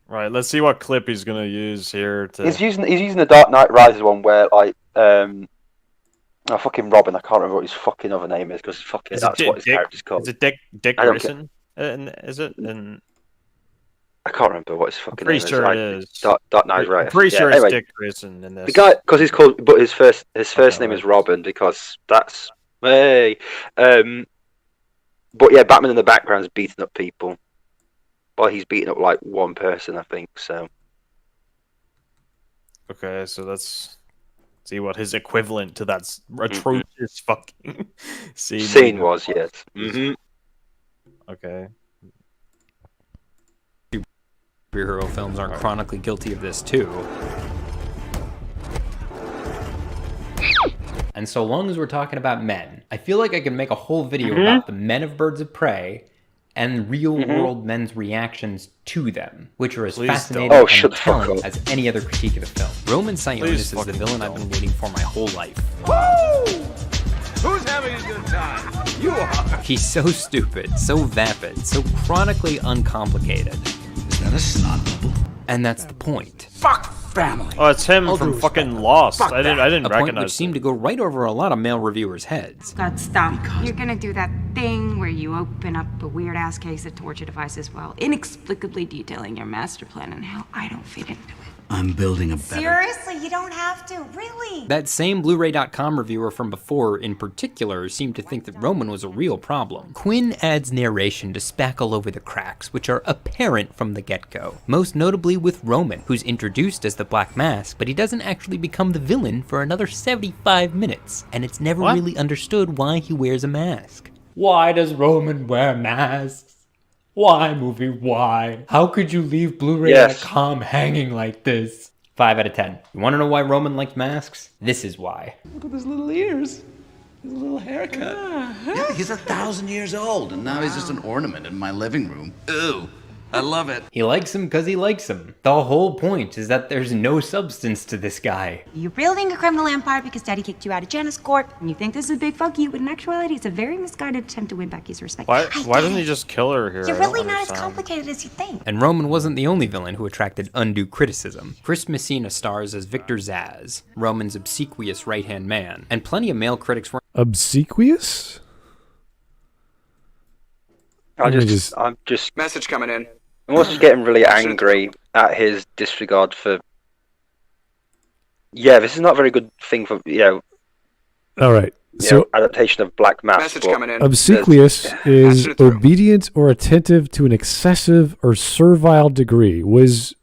Right, let's see what clip he's gonna use here. He's using the Dark Knight Rises one where fucking Robin. I can't remember what his fucking other name is because that's what his character's called. Is it Dick Grayson? Is it? And I can't remember what his fucking name is. Pretty sure it is. Dark Knight Rises. Pretty sure it's Dick Grayson in this. The guy, because he's called, but his first name is Robin because that's But yeah, Batman in the background is beating up people. Well, he's beating up like one person, I think. So. Okay, so let's see what his equivalent to that atrocious fucking scene was. Yes. Mm-hmm. Okay. Superhero films aren't chronically guilty of this too. And so long as we're talking about men, I feel like I can make a whole video about the men of Birds of Prey and real-world men's reactions to them, which are as fascinating and telling as any other critique of the film. Roman Sionis is the villain I've been waiting for my whole life. Woo! Who's having a good time? You are! He's so stupid, so vapid, so chronically uncomplicated. Is that a snot bubble? And that's the point. Fuck family. Oh, it's him from fucking Lost. I didn't recognize a point which seemed to go right over a lot of male reviewers' heads. God, stop. You're gonna do that thing where you open up a weird-ass case of torture devices while inexplicably detailing your master plan and how I don't fit into it. I'm building a better... Seriously? You don't have to, really. That same Blu-ray.com reviewer from before, in particular, seemed to think that Roman was a real problem. Quinn adds narration to spackle over the cracks, which are apparent from the get-go. Most notably with Roman, who's introduced as the Black Mask, but he doesn't actually become the villain for another 75 minutes, and it's never really understood why he wears a mask. Why does Roman wear masks? Why, movie, why? How could you leave Blu-ray.com hanging like this? 5 out of 10. You want to know why Roman likes masks? This is why. Look at his little ears. His little haircut. Yeah, he's 1,000 years old, and now he's just an ornament in my living room. Ew. I love it. He likes him because he likes him. The whole point is that there's no substance to this guy. You're building a criminal empire because Daddy kicked you out of Janus Corp, and you think this is a big fuck you, but in actuality, it's a very misguided attempt to win back his respect. Why doesn't he just kill her here? You're really not as complicated as you think. And Roman wasn't the only villain who attracted undue criticism. Chris Messina stars as Victor Zsasz, Roman's obsequious right-hand man, and plenty of male critics were... Obsequious? I'm just... Message coming in. I'm also getting really angry at his disregard for... Yeah, this is not a very good thing for, All right. So adaptation of Black Mask. Message coming in. Obsequious is obedient or attentive to an excessive or servile degree. That's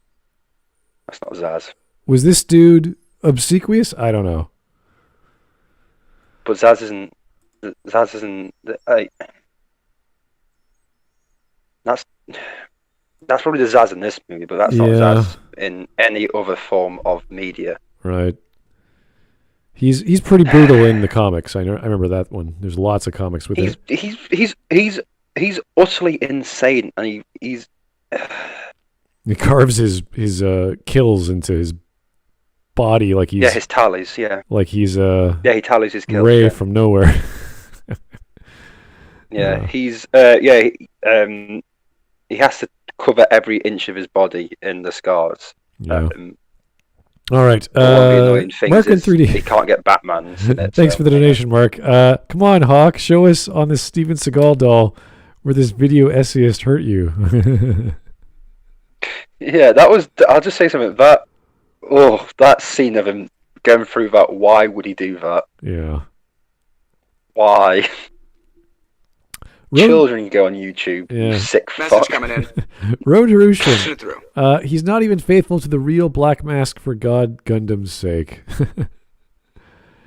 not Zsasz. Was this dude obsequious? I don't know. But Zsasz isn't... That's probably the Zsasz in this movie, but that's not Zsasz in any other form of media. Right. He's pretty brutal in the comics. I remember that one. There's lots of comics with it. He's utterly insane, and he's he carves his kills into his body like he's his tallies like he's he tallies his kills Ray from nowhere. He's he has to cover every inch of his body in the scars. All right. Mark in 3D. He can't get Batman's in it. Thanks for the donation, Mark. Come on, Hawk. Show us on this Steven Seagal doll where this video essayist hurt you. Yeah, that was... I'll just say something. That scene of him going through that, why would he do that? Yeah. Why? Children go on YouTube. You sick fuck. Message coming in. Road to Rushin. He's not even faithful to the real Black Mask for God Gundam's sake.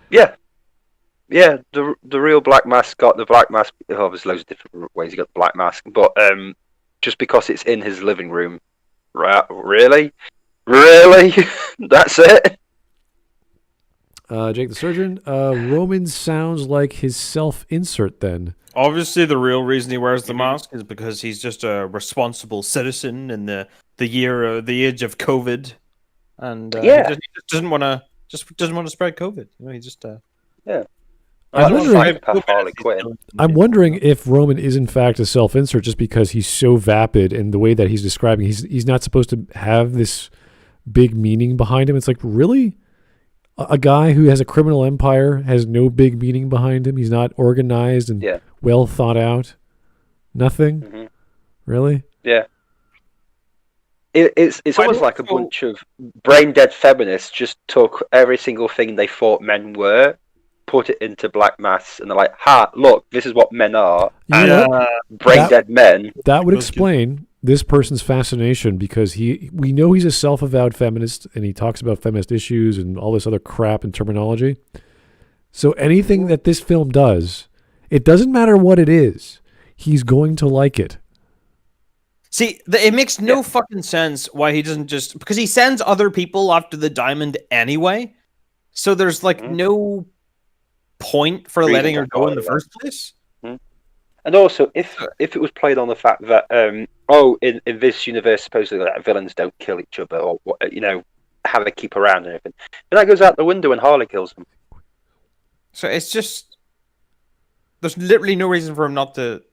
Yeah, the real Black Mask got the Black Mask. Oh, there's loads of different ways he got the Black Mask, but just because it's in his living room, right? Really, that's it. Jake the Surgeon. Roman sounds like his self-insert then. Obviously, the real reason he wears the mask is because he's just a responsible citizen in the age of COVID, and he just doesn't want to spread COVID. He just I'm wondering if Roman is in fact a self-insert just because he's so vapid and the way that he's describing. He's not supposed to have this big meaning behind him. It's like, really? A guy who has a criminal empire has no big meaning behind him. He's not organized and well thought out. Nothing? Mm-hmm. Really? Yeah. It's almost like a bunch of brain-dead feminists just took every single thing they thought men were, put it into Black Mass, and they're like, look, this is what men are. Brain-dead men. That would explain this person's fascination, because we know he's a self-avowed feminist and he talks about feminist issues and all this other crap and terminology. So anything that this film does, it doesn't matter what it is, he's going to like it. See, it makes no fucking sense why he doesn't just... Because he sends other people after the diamond anyway, so there's no point for letting her go in the first place. And also, if it was played on the fact that, in this universe, supposedly villains don't kill each other, or have a keep around and everything, then that goes out the window when Harley kills them. So it's just... There's literally no reason for him not to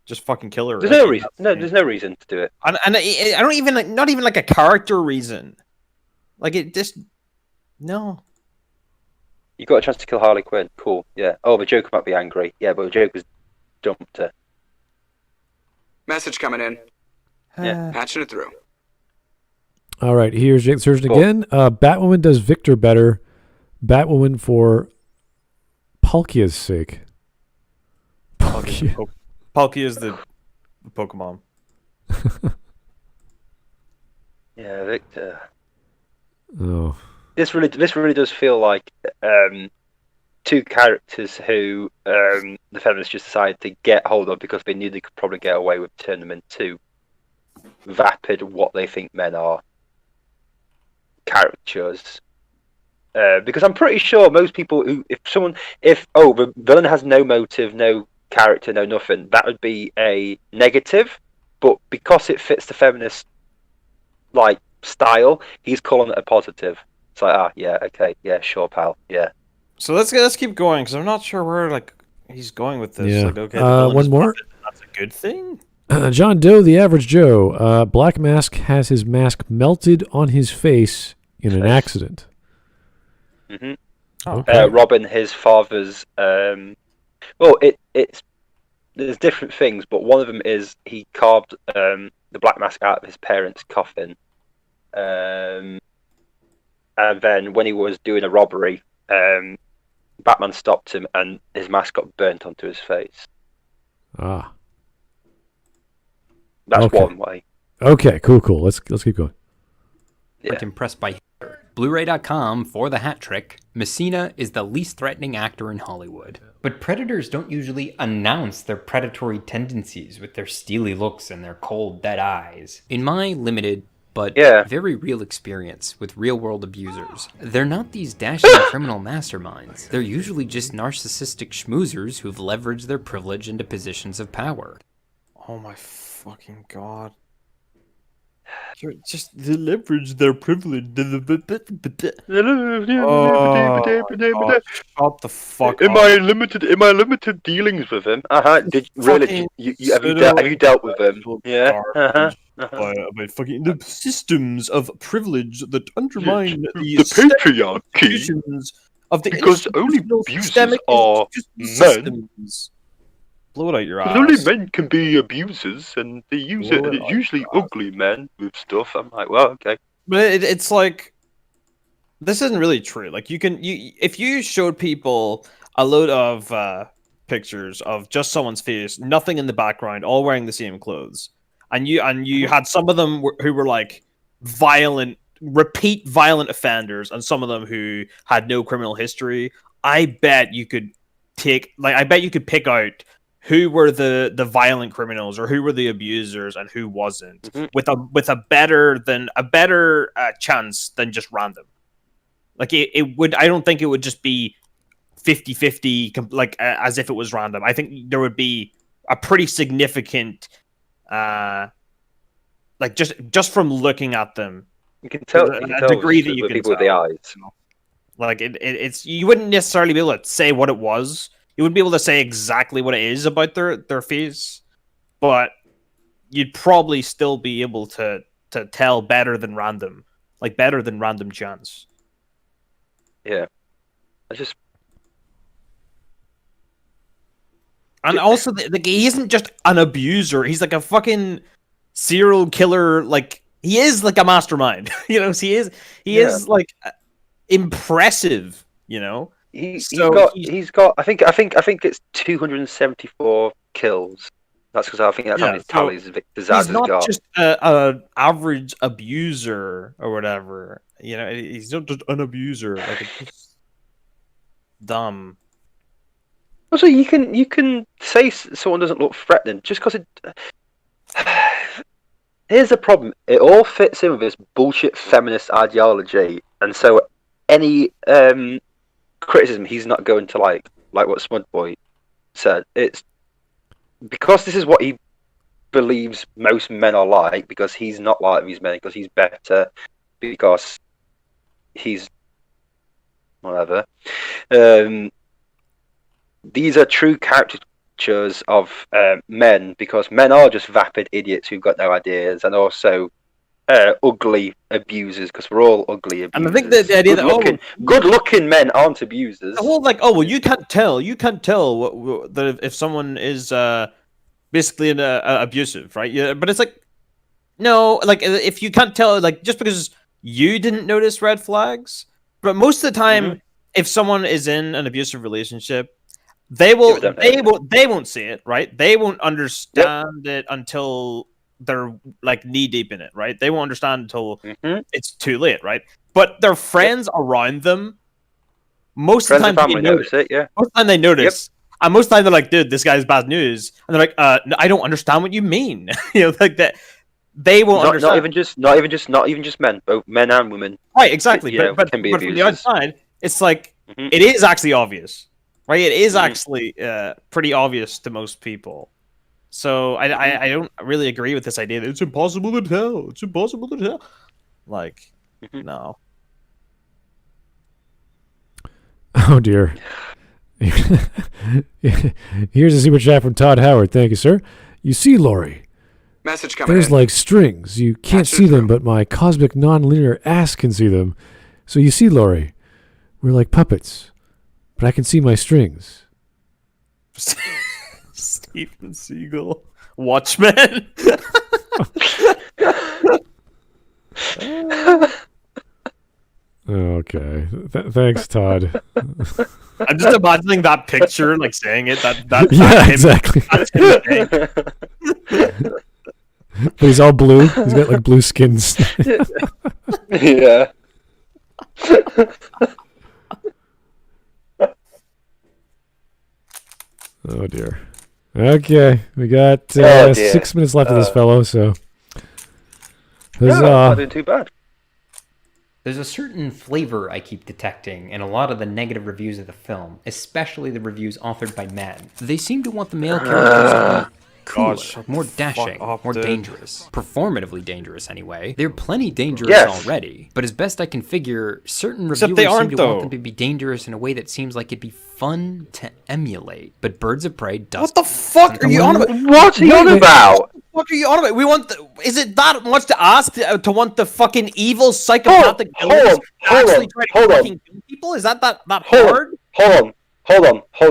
just fucking kill her. There's no reason. No, there's no reason to do it. And I don't even... Not even like a character reason. Like, it just... No. You got a chance to kill Harley Quinn. Cool. Yeah. Oh, the Joker might be angry. Yeah, but the Joker's dumped her. Message coming in. Yeah. Patching it through. All right, here's Jake's version again. Batwoman does Victor better. Batwoman for Palkia's sake. Palkia is the Pokemon. Yeah, Victor. Oh. This really does feel like two characters who the feminists just decided to get hold of because they knew they could probably get away with turning them into vapid, what they think men are caricatures. Because I'm pretty sure most people who, if the villain has no motive, no character, no nothing, that would be a negative. But because it fits the feminist like style, he's calling it a positive. It's like, yeah, okay, yeah, sure, pal, yeah. So let's keep going because I'm not sure where he's going with this. Yeah. Like, okay, one more. That's a good thing. John Doe, the average Joe. Black Mask has his mask melted on his face in an accident. Mm-hmm. Okay. Robin, his father's. There's different things, but one of them is he carved the Black Mask out of his parents' coffin, and then when he was doing a robbery, Batman stopped him, and his mask got burnt onto his face. Ah. That's one way. Okay, cool. Let's keep going. Yeah. Impressed by Hitler. Blu-ray.com for the hat trick. Messina is the least threatening actor in Hollywood. But predators don't usually announce their predatory tendencies with their steely looks and their cold, dead eyes. In my limited but very real experience with real-world abusers, they're not these dashing criminal masterminds. They're usually just narcissistic schmoozers who've leveraged their privilege into positions of power. Oh my fucking god. Just leverage their privilege. Oh, shut the fuck up. In my limited dealings with him. Have you dealt with him? Yeah. By fucking the systems of privilege that undermine the patriarchy of the because only abusers are men. Blow it out your ass. Only men can be abusers, and they use it. And it's usually ugly men with stuff. I'm like, well, okay. But it's like, this isn't really true. Like, if you showed people a load of pictures of just someone's face, nothing in the background, all wearing the same clothes, and you had some of them who were like repeat violent offenders, and some of them who had no criminal history, I bet you could pick out who were the violent criminals or who were the abusers and who wasn't, with a better chance than just random. Like it would, I don't think it would just be 50-50 like as if it was random. I think there would be a pretty significant like just from looking at them, you can tell a degree that you can people tell. With the eyes. Like it's you wouldn't necessarily be able to say what it was. You wouldn't be able to say exactly what it is about their face, but you'd probably still be able to tell better than random chance. Yeah, and also he isn't just an abuser. He's like a fucking serial killer. Like he is like a mastermind. He is like impressive. He's got. I think it's 274 kills. That's because I think that's how many tallies Victor Zsasz has got. He's not just an average abuser or whatever. He's not just an abuser. Like it's just dumb. Also, you can say someone doesn't look threatening just because it. Here's the problem: it all fits in with this bullshit feminist ideology, and so any criticism he's not going to like what Smudboy said. It's because this is what he believes most men are like, because he's not like these men, because he's better, because he's whatever. These are true caricatures of men, because men are just vapid idiots who've got no ideas, and also ugly abusers, because we're all ugly abusers. And I think the idea good-looking men aren't abusers. The whole you can't tell that if someone is basically abusive, right? Yeah, but it's like No, like if you can't tell, like just because you didn't notice red flags, but most of the time, if someone is in an abusive relationship, they won't see it, right? They won't understand it until they're like knee deep in it, right? They won't understand until it's too late, right? But their friends around them, most of the time they notice it. Yeah, most of the time they notice. And most of the time they're like, "Dude, this guy's bad news," and they're like, no, "I don't understand what you mean." Like that. They won't understand. Not even just men, both men and women. Right, exactly. But from the outside, it's like it is actually obvious, right? It is actually pretty obvious to most people. So I don't really agree with this idea that it's impossible to tell. It's impossible to tell. Like, no. Oh dear. Here's a super chat from Todd Howard. Thank you, sir. You see, Lori. Message coming There's in. like strings. You can't see them, but my cosmic non-linear ass can see them. So you see, Lori, we're like puppets, but I can see my strings. Steven Seagal. Watchmen. Okay. Thanks, Todd. I'm just imagining that picture, like saying it. Yeah, exactly. But he's all blue. He's got like blue skins. Yeah. Oh dear. Okay, we got 6 minutes left of this fellow, so huzzah. Not doing too bad. There's a certain flavor I keep detecting in a lot of the negative reviews of the film, especially the reviews authored by men. They seem to want the male characters to be cooler, more dashing, more dangerous. Performatively dangerous, anyway. They're plenty dangerous already, but as best I can figure, certain reviewers seem to want them to be dangerous in a way that seems like it'd be fun to emulate. But Birds of Prey does. What the fuck are you on about? What are you on about? What are you on about? We want. Is it that much to ask to want the fucking evil psychopathic villains actually try to fucking kill people? Is that hard? Hold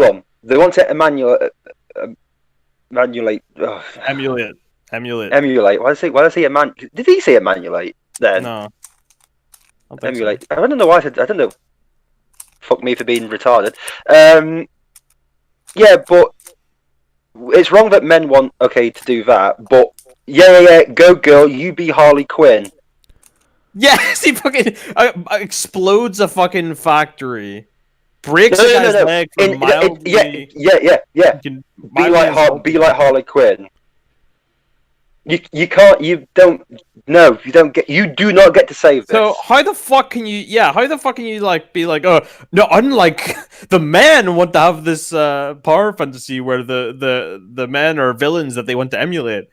on. They want to emulate. Emulate. Why did I say Did he say emulate then? No. Emulate. So. I don't know why I don't know. Fuck me for being retarded. Yeah, but it's wrong that men want to do that. But yeah, go girl, you be Harley Quinn. Yes, he fucking explodes a fucking factory. Breaks a guy's leg for mildly... Yeah. Be like Harley Quinn. You do not get to save this. So how the fuck can you like be like, oh no, unlike the men want to have this power fantasy where the men are villains that they want to emulate.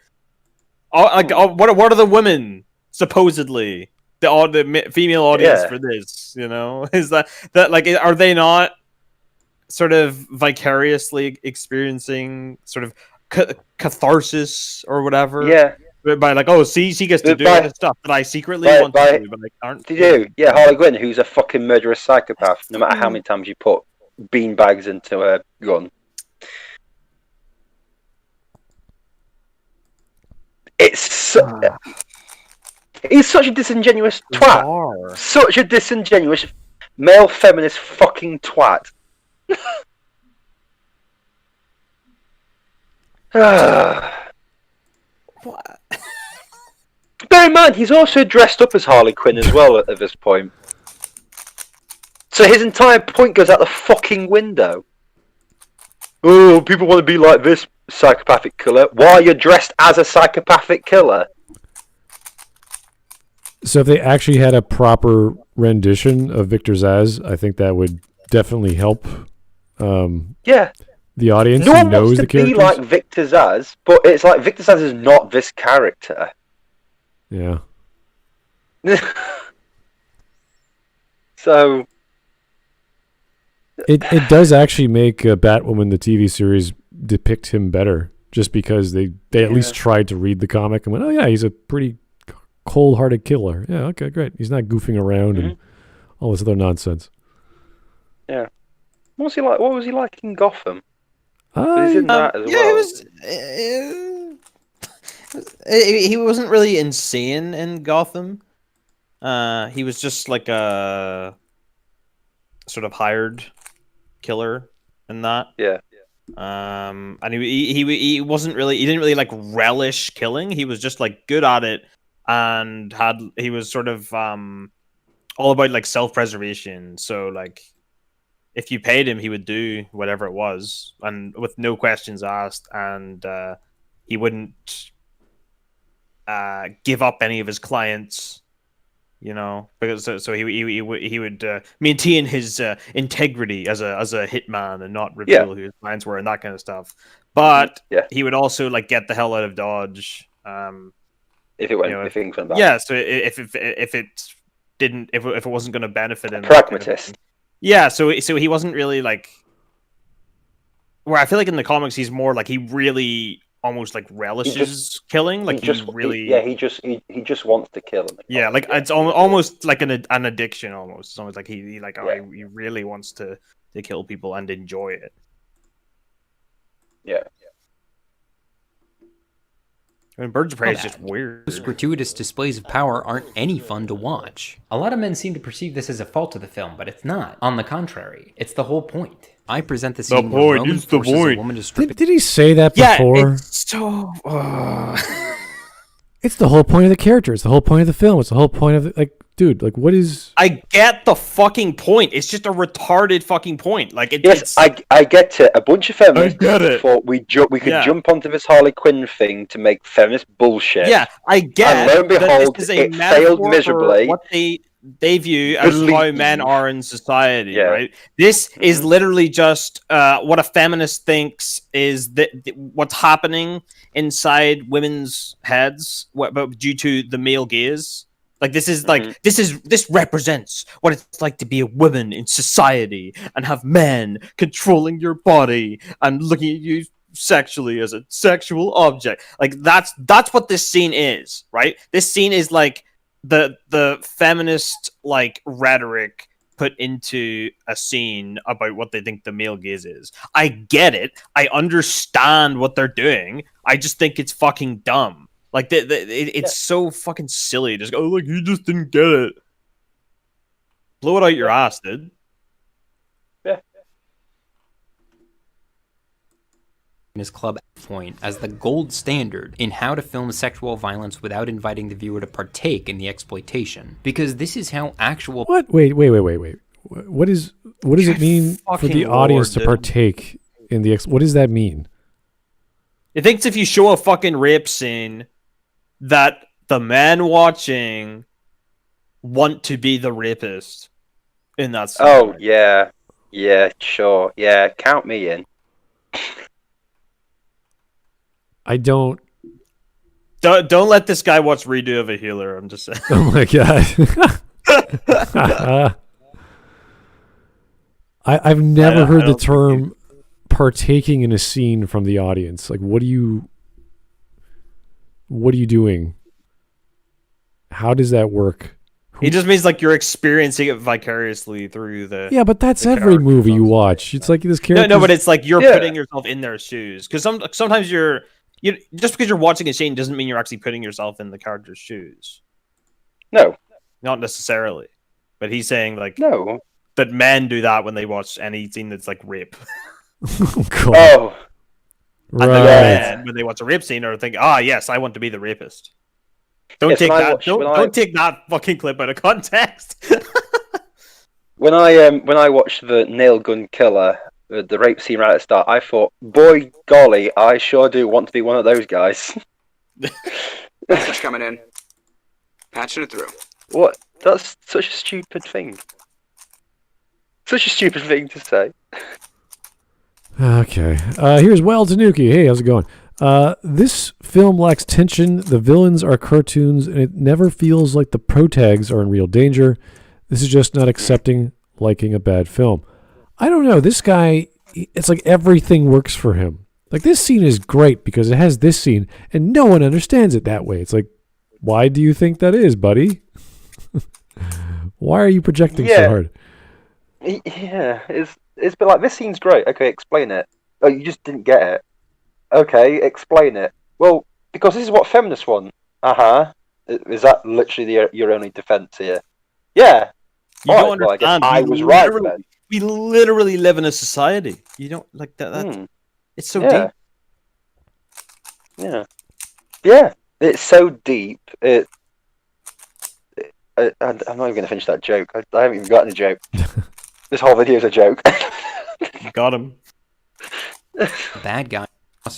What are the women supposedly? The female audience for this, is that like, are they not sort of vicariously experiencing sort of catharsis or whatever? Yeah. By like, oh, she gets to do all this stuff that I secretly want to do, but like aren't. Yeah, Harley Quinn, who's a fucking murderous psychopath. No matter how many times you put beanbags into her gun. He's such a disingenuous twat. Such a disingenuous male feminist fucking twat. What? Bear in mind, he's also dressed up as Harley Quinn as well at this point. So his entire point goes out the fucking window. Oh, people want to be like this psychopathic killer while you're dressed as a psychopathic killer. So if they actually had a proper rendition of Victor Zsasz, I think that would definitely help. The audience who knows wants the to be characters. like Victor Zsasz, but it's like Victor Zsasz is not this character. Yeah. So it does actually make Batwoman the TV series depict him better, just because they at least tried to read the comic and went, oh yeah, he's a pretty cold-hearted killer. Yeah, okay, great. He's not goofing around and all this other nonsense. Yeah. What was he like? What was he like in Gotham? He's in that as well. Yeah, it was. he wasn't really insane in Gotham. He was just like a sort of hired killer in that. Yeah. And he wasn't really, he didn't really like relish killing. He was just like good at it, and he was sort of all about like self-preservation. So like, if you paid him, he would do whatever it was, and with no questions asked, and he wouldn't give up any of his clients, you know, because so he would maintain his integrity as a hitman and not reveal who his clients were and that kind of stuff. But he would also like get the hell out of Dodge if it went, if things went bad. Yeah, so if it wasn't going to benefit him, pragmatist. Yeah, so he wasn't really like, where I feel like in the comics he's more like, he really almost like relishes killing. Like he just wants to kill him. Yeah, like it's almost like an addiction. Almost, it's almost like he he really wants to kill people and enjoy it. Yeah. I mean, Birds of Prey is just weird. Those gratuitous displays of power aren't any fun to watch. A lot of men seem to perceive this as a fault of the film, but it's not. On the contrary, it's the whole point. I present the scene where Roman forces a woman to strip. Did he say that before? Yeah, it's so... It's the whole point of the character. It's the whole point of the film. It's the whole point of like, dude, like what is... I get the fucking point. It's just a retarded fucking point. Like I get it. A bunch of feminists thought we could jump onto this Harley Quinn thing to make feminist bullshit. Yeah, I get. And lo and behold, it failed miserably. What they view as how men are in society, right? This is literally just what a feminist thinks is that what's happening inside women's heads, due to the male gaze. Like this is like this represents what it's like to be a woman in society and have men controlling your body and looking at you sexually as a sexual object. Like that's what this scene is, right? This scene is like the feminist like rhetoric put into a scene about what they think the male gaze is. I get it. I understand what they're doing. I just think it's fucking dumb. Like it's so fucking silly. Just go like, you just didn't get it. Blow it out your ass, dude. Yeah. His club point as the gold standard in how to film sexual violence without inviting the viewer to partake in the exploitation, because this is how actual... What? Wait. What does it mean for the audience to partake in the... What does that mean? It thinks if you show a fucking rape scene, that the men watching want to be the rapist in that scene. Oh, yeah. Yeah, sure. Yeah, count me in. I don't let this guy watch Redo of a Healer. I'm just saying. Oh my god. I've never heard the term partaking in a scene from the audience. Like, what are you doing? How does that work? He just means like you're experiencing it vicariously through the... Yeah, but that's every movie you watch. It's like this character... No, but it's like you're putting yourself in their shoes. Because sometimes you just because you're watching a scene doesn't mean you're actually putting yourself in the character's shoes. No. Not necessarily. But he's saying like... No. That men do that when they watch any scene that's like rape. Cool. Oh. And then men, when they watch a rape scene, are thinking, yes, I want to be the rapist. Don't take that fucking clip out of context. When I watched the nail gun killer, the rape scene right at the start, I thought, boy golly, I sure do want to be one of those guys. Message coming in. Patching it through. What? That's such a stupid thing. Such a stupid thing to say. Okay. Here's Well Tanuki. Hey, how's it going? This film lacks tension, the villains are cartoons, and it never feels like the protags are in real danger. This is just not accepting liking a bad film. I don't know. This guy, it's like everything works for him. Like, this scene is great because it has this scene, and no one understands it that way. It's like, why do you think that is, buddy? Why are you projecting so hard? Yeah, it's been like, this scene's great. Okay, explain it. Oh, you just didn't get it. Okay, explain it. Well, Because this is what feminists want. Is that literally your only defense here? Yeah. You don't understand. Well, I guess I was right then. We literally live in a society. You don't like that. It's so deep. Yeah. It's so deep. I'm not even going to finish that joke. I haven't even gotten a joke. This whole video is a joke. Got him. Bad guy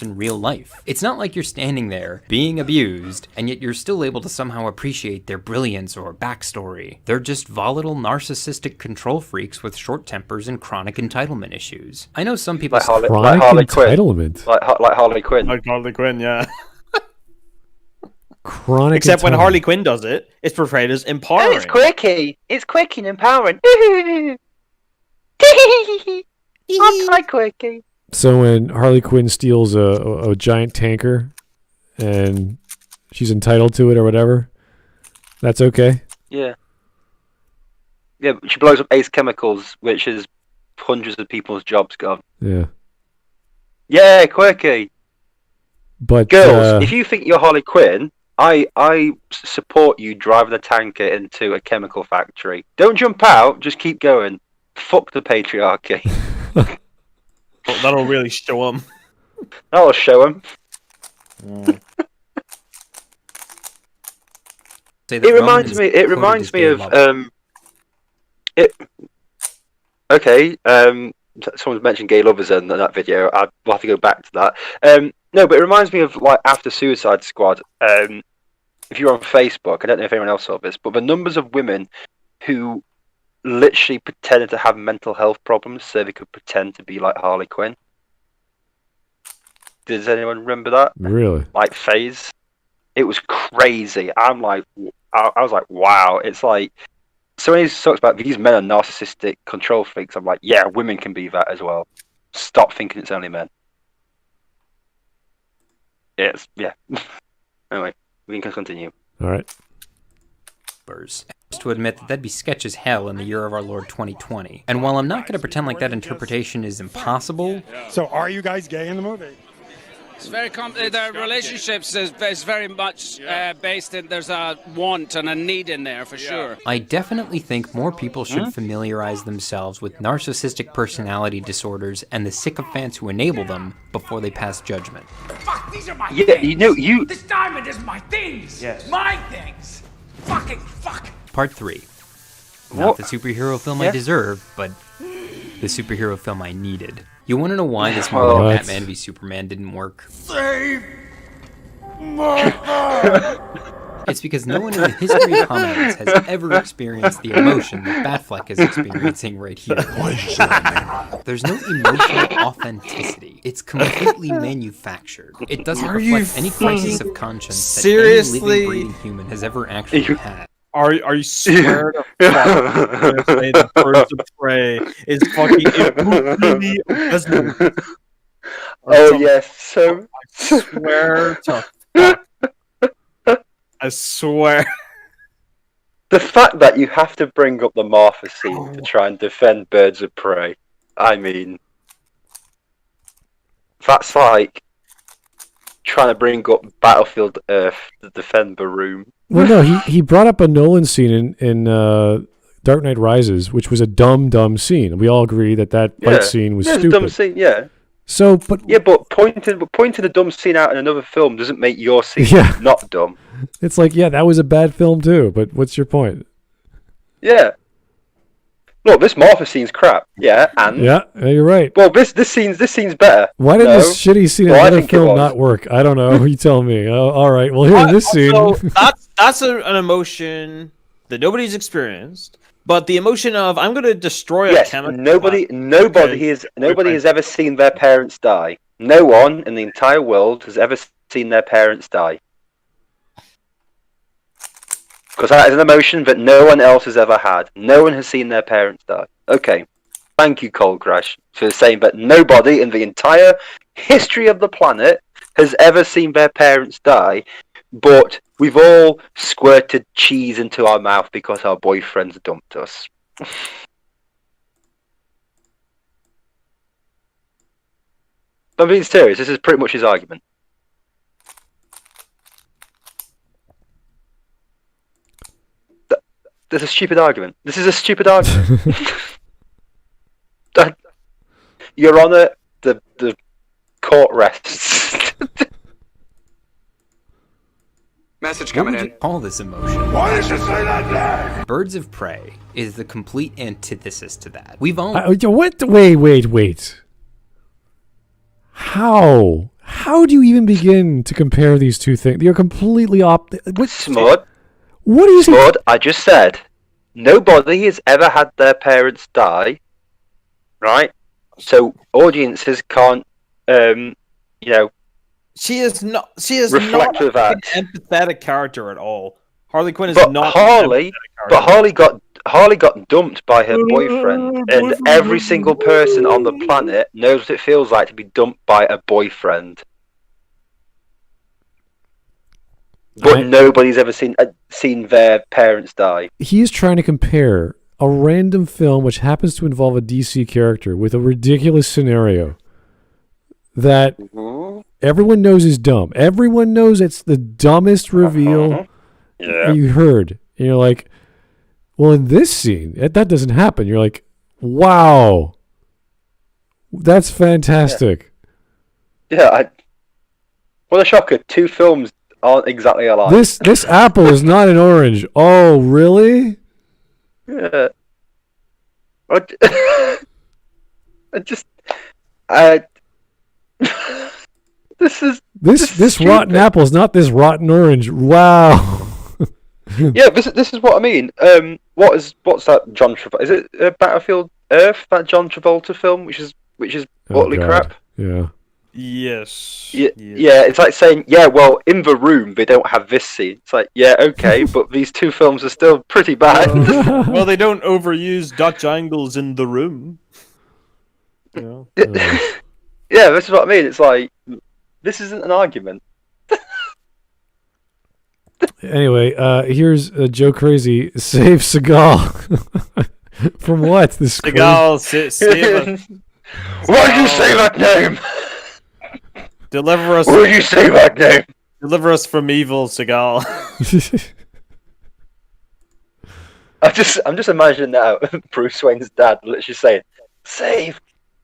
in real life. It's not like you're standing there being abused, and yet you're still able to somehow appreciate their brilliance or backstory. They're just volatile, narcissistic control freaks with short tempers and chronic entitlement issues. I know some people like Harley entitlement. Like Harley Quinn. Like Harley Quinn, yeah. Chronic Except when Harley Quinn does it, it's portrayed as empowering. It's quirky. It's quirky and empowering. I'm like quirky. So when Harley Quinn steals a giant tanker and she's entitled to it or whatever, that's okay? Yeah. Yeah, she blows up Ace Chemicals, which is hundreds of people's jobs gone. Yeah. Yeah, quirky. But girls, if you think you're Harley Quinn, I support you driving a tanker into a chemical factory. Don't jump out, just keep going. Fuck the patriarchy. That'll really show him. That'll show him. It reminds me of Okay. Someone's mentioned gay lovers in that video. I'll have to go back to that. No, but it reminds me of like after Suicide Squad. If you're on Facebook, I don't know if anyone else saw this, but the numbers of women who literally pretended to have mental health problems so they could pretend to be like Harley Quinn. Does anyone remember that? Really? Like phase? It was crazy. I was like, wow. It's like, so when he talks about these men are narcissistic control freaks, I'm like, yeah, women can be that as well. Stop thinking it's only men. Yeah. Anyway, we can continue. All right. To admit that that'd be sketch as hell in the year of our Lord 2020. And while I'm not going to pretend like that interpretation is impossible... So are you guys gay in the movie? It's very the relationships is very much based in, there's a want and a need in there for sure. I definitely think more people should familiarize themselves with narcissistic personality disorders and the sycophants who enable them before they pass judgment. Fuck, these are my things. This diamond is my things. Yes. My things. Fucking fuck. Part 3. Not the superhero film I deserve, but the superhero film I needed. You want to know why this movie Batman v Superman didn't work? Save Martha! It's because no one in the history of hominids has ever experienced the emotion that Batfleck is experiencing right here. There's no emotional authenticity. It's completely manufactured. It doesn't reflect any crisis of conscience that any living, breathing human has ever actually had. Are you swear to fuck say the Birds of Prey is fucking really resonant? Oh yes, so I swear to fuck. I swear. The fact that you have to bring up the Martha scene to try and defend Birds of Prey, I mean, that's like trying to bring up Battlefield Earth to defend the room. Well, no, he brought up a Nolan scene in Dark Knight Rises, which was a dumb scene. We all agree that fight scene was stupid. Dumb scene, yeah. So, but pointing a dumb scene out in another film doesn't make your scene not dumb. It's like, yeah, that was a bad film too. But what's your point? Yeah. Look, this Martha scene's crap. Yeah, and you're right. Well, this scene's better. Why did this shitty scene in another film not work? I don't know. You tell me. All right. Well, here in this scene, that's an emotion that nobody's experienced. But the emotion of I'm going to destroy a chemical. Nobody has ever seen their parents die. No one in the entire world has ever seen their parents die. Because that is an emotion that no one else has ever had. No one has seen their parents die. Okay. Thank you, Cold Crash, for saying that nobody in the entire history of the planet has ever seen their parents die, but we've all squirted cheese into our mouth because our boyfriends dumped us. I'm being serious. This is pretty much his argument. There's a stupid argument. This is a stupid argument. Your Honour, the court rests. Message coming in. All this emotion. Why did you say that name? Birds of Prey is the complete antithesis to that. We've all. What? Wait. How? How do you even begin to compare these two things? They're completely Smud. What is Smud, I just said, nobody has ever had their parents die, right? So audiences can't, She is not reflect with that. an empathetic character at all. Harley Quinn is not. Harley got dumped by her boyfriend, and every single person on the planet knows what it feels like to be dumped by a boyfriend. But nobody's ever seen their parents die. He is trying to compare a random film which happens to involve a DC character with a ridiculous scenario that everyone knows is dumb. Everyone knows it's the dumbest reveal you heard. And you're like, well, in this scene, that doesn't happen. You're like, wow, that's fantastic. Yeah, what a shocker. Two films aren't exactly alike. This apple is not an orange. Oh, really? Yeah. This rotten apple is not this rotten orange. Wow. Yeah, this is what I mean. What's that John Travolta? Is it Battlefield Earth? That John Travolta film, which is utterly crap. Yeah. Yes. Yeah, it's like saying, yeah, well, in The Room, they don't have this scene. It's like, yeah, okay, but these two films are still pretty bad. Well, they don't overuse Dutch angles in The Room. Yeah, this is what I mean. It's like, this isn't an argument. Anyway, here's Joe Crazy. Save Seagal. From what? Seagal, save us. Why did you say that name? Deliver us. Why did you say that name? Deliver us from evil, Seagal. I'm just imagining now Bruce Wayne's dad literally saying, "Save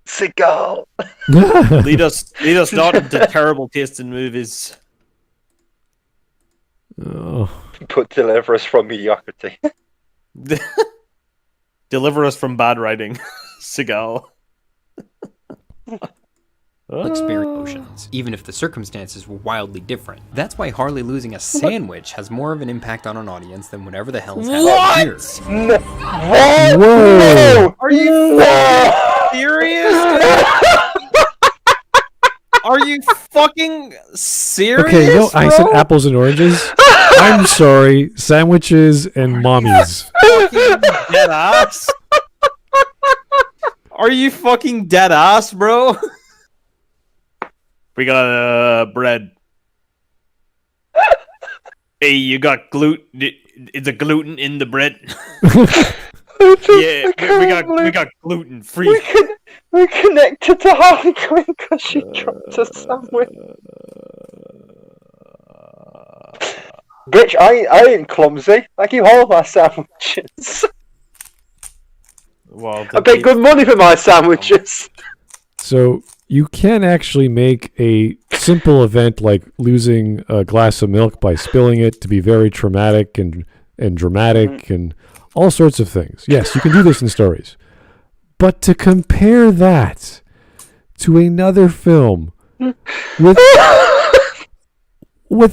Seagal." lead us not into terrible taste in movies. Oh. But deliver us from mediocrity. Deliver us from bad writing, Seagal. Experience emotions, even if the circumstances were wildly different. That's why Harley losing a sandwich has more of an impact on an audience than whatever the hell's happening here. Whoa! Are you serious? Are you fucking serious? Okay, no, I said bro? apples and oranges. I'm sorry, sandwiches and mommies. Fucking dead ass? Are you fucking dead ass, bro? We got bread. Hey, you got gluten? Is the gluten in the bread? Yeah, we got gluten free. We connected to Harley Quinn because she dropped a sandwich. Bitch, I ain't clumsy. I keep all my sandwiches. Well, I pay good money for my sandwiches. So you can actually make a simple event like losing a glass of milk by spilling it to be very traumatic and dramatic and all sorts of things. Yes, you can do this in stories. But to compare that to another film with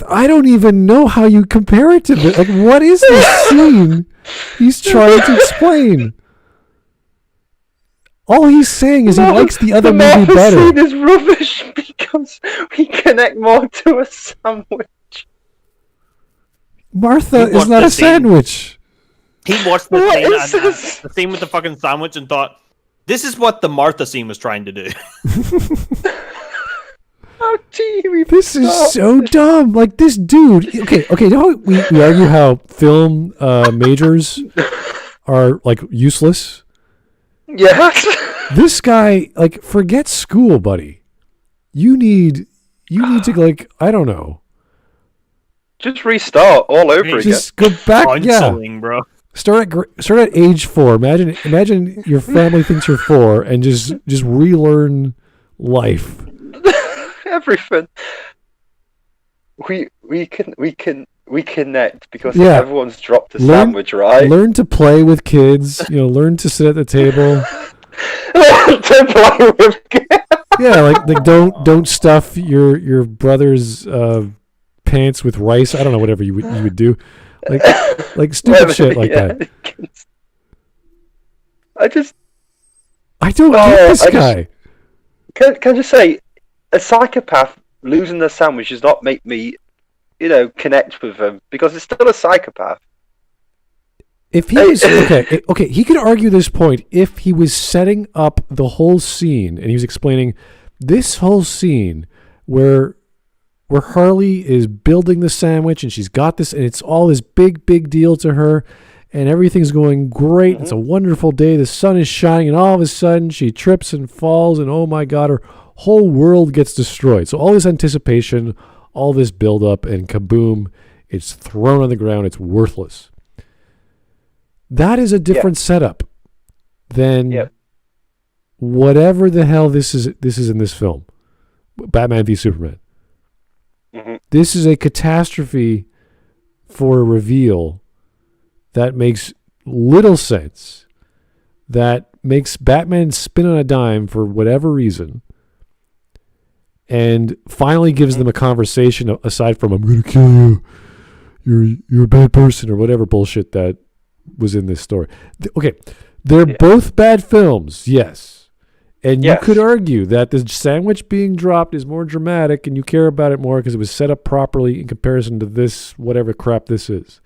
I don't even know how you compare it to this. Like, what is this scene he's trying to explain? All he's saying is he likes the other movie better. The scene is rubbish because we connect more to a sandwich. Martha is not a sandwich. He watched the scene with the fucking sandwich and thought, this is what the Martha scene was trying to do. How dare we? This is so dumb. Like, this dude. Okay. You know how we argue how film majors are like useless? Yes. This guy, like, forget school, buddy. You need to, like, I don't know. Just restart all over again. Just go back. Counseling, bro. Start at age 4. Imagine your family thinks you're 4 and just relearn life. Everything. We connect because everyone's dropped a sandwich, right? Learn to play with kids. Learn to sit at the table. To play with kids. Yeah, like don't stuff your brother's pants with rice. I don't know, whatever you would do. Like stupid shit like that. I don't get this guy. Can I just say, a psychopath losing their sandwich does not make me, connect with them because it's still a psychopath. If he was okay, he could argue this point if he was setting up the whole scene and he was explaining this whole scene where Harley is building the sandwich and she's got this and it's all this big deal to her and everything's going great. It's a wonderful day. The sun is shining and all of a sudden she trips and falls and oh my God, her whole world gets destroyed. So all this anticipation, all this build up and kaboom, it's thrown on the ground. It's worthless. That is a different setup than whatever the hell this is in this film. Batman v Superman. This is a catastrophe for a reveal that makes little sense, that makes Batman spin on a dime for whatever reason, and finally gives them a conversation aside from, I'm going to kill you, you're a bad person, or whatever bullshit that was in this story. Okay, they're both bad films, yes. And you could argue that the sandwich being dropped is more dramatic and you care about it more because it was set up properly in comparison to this, whatever crap this is.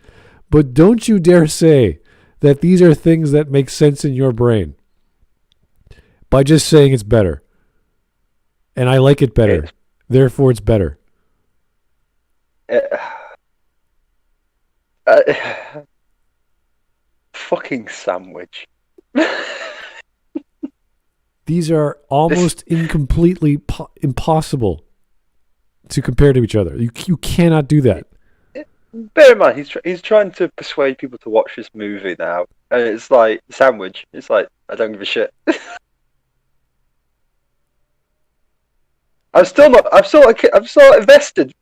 But don't you dare say that these are things that make sense in your brain by just saying it's better. And I like it better. Therefore, it's better. Fucking sandwich. These are almost incompletely impossible to compare to each other. You cannot do that. Bear in mind, he's trying to persuade people to watch this movie now, and it's like sandwich. It's like I don't give a shit. I'm still invested.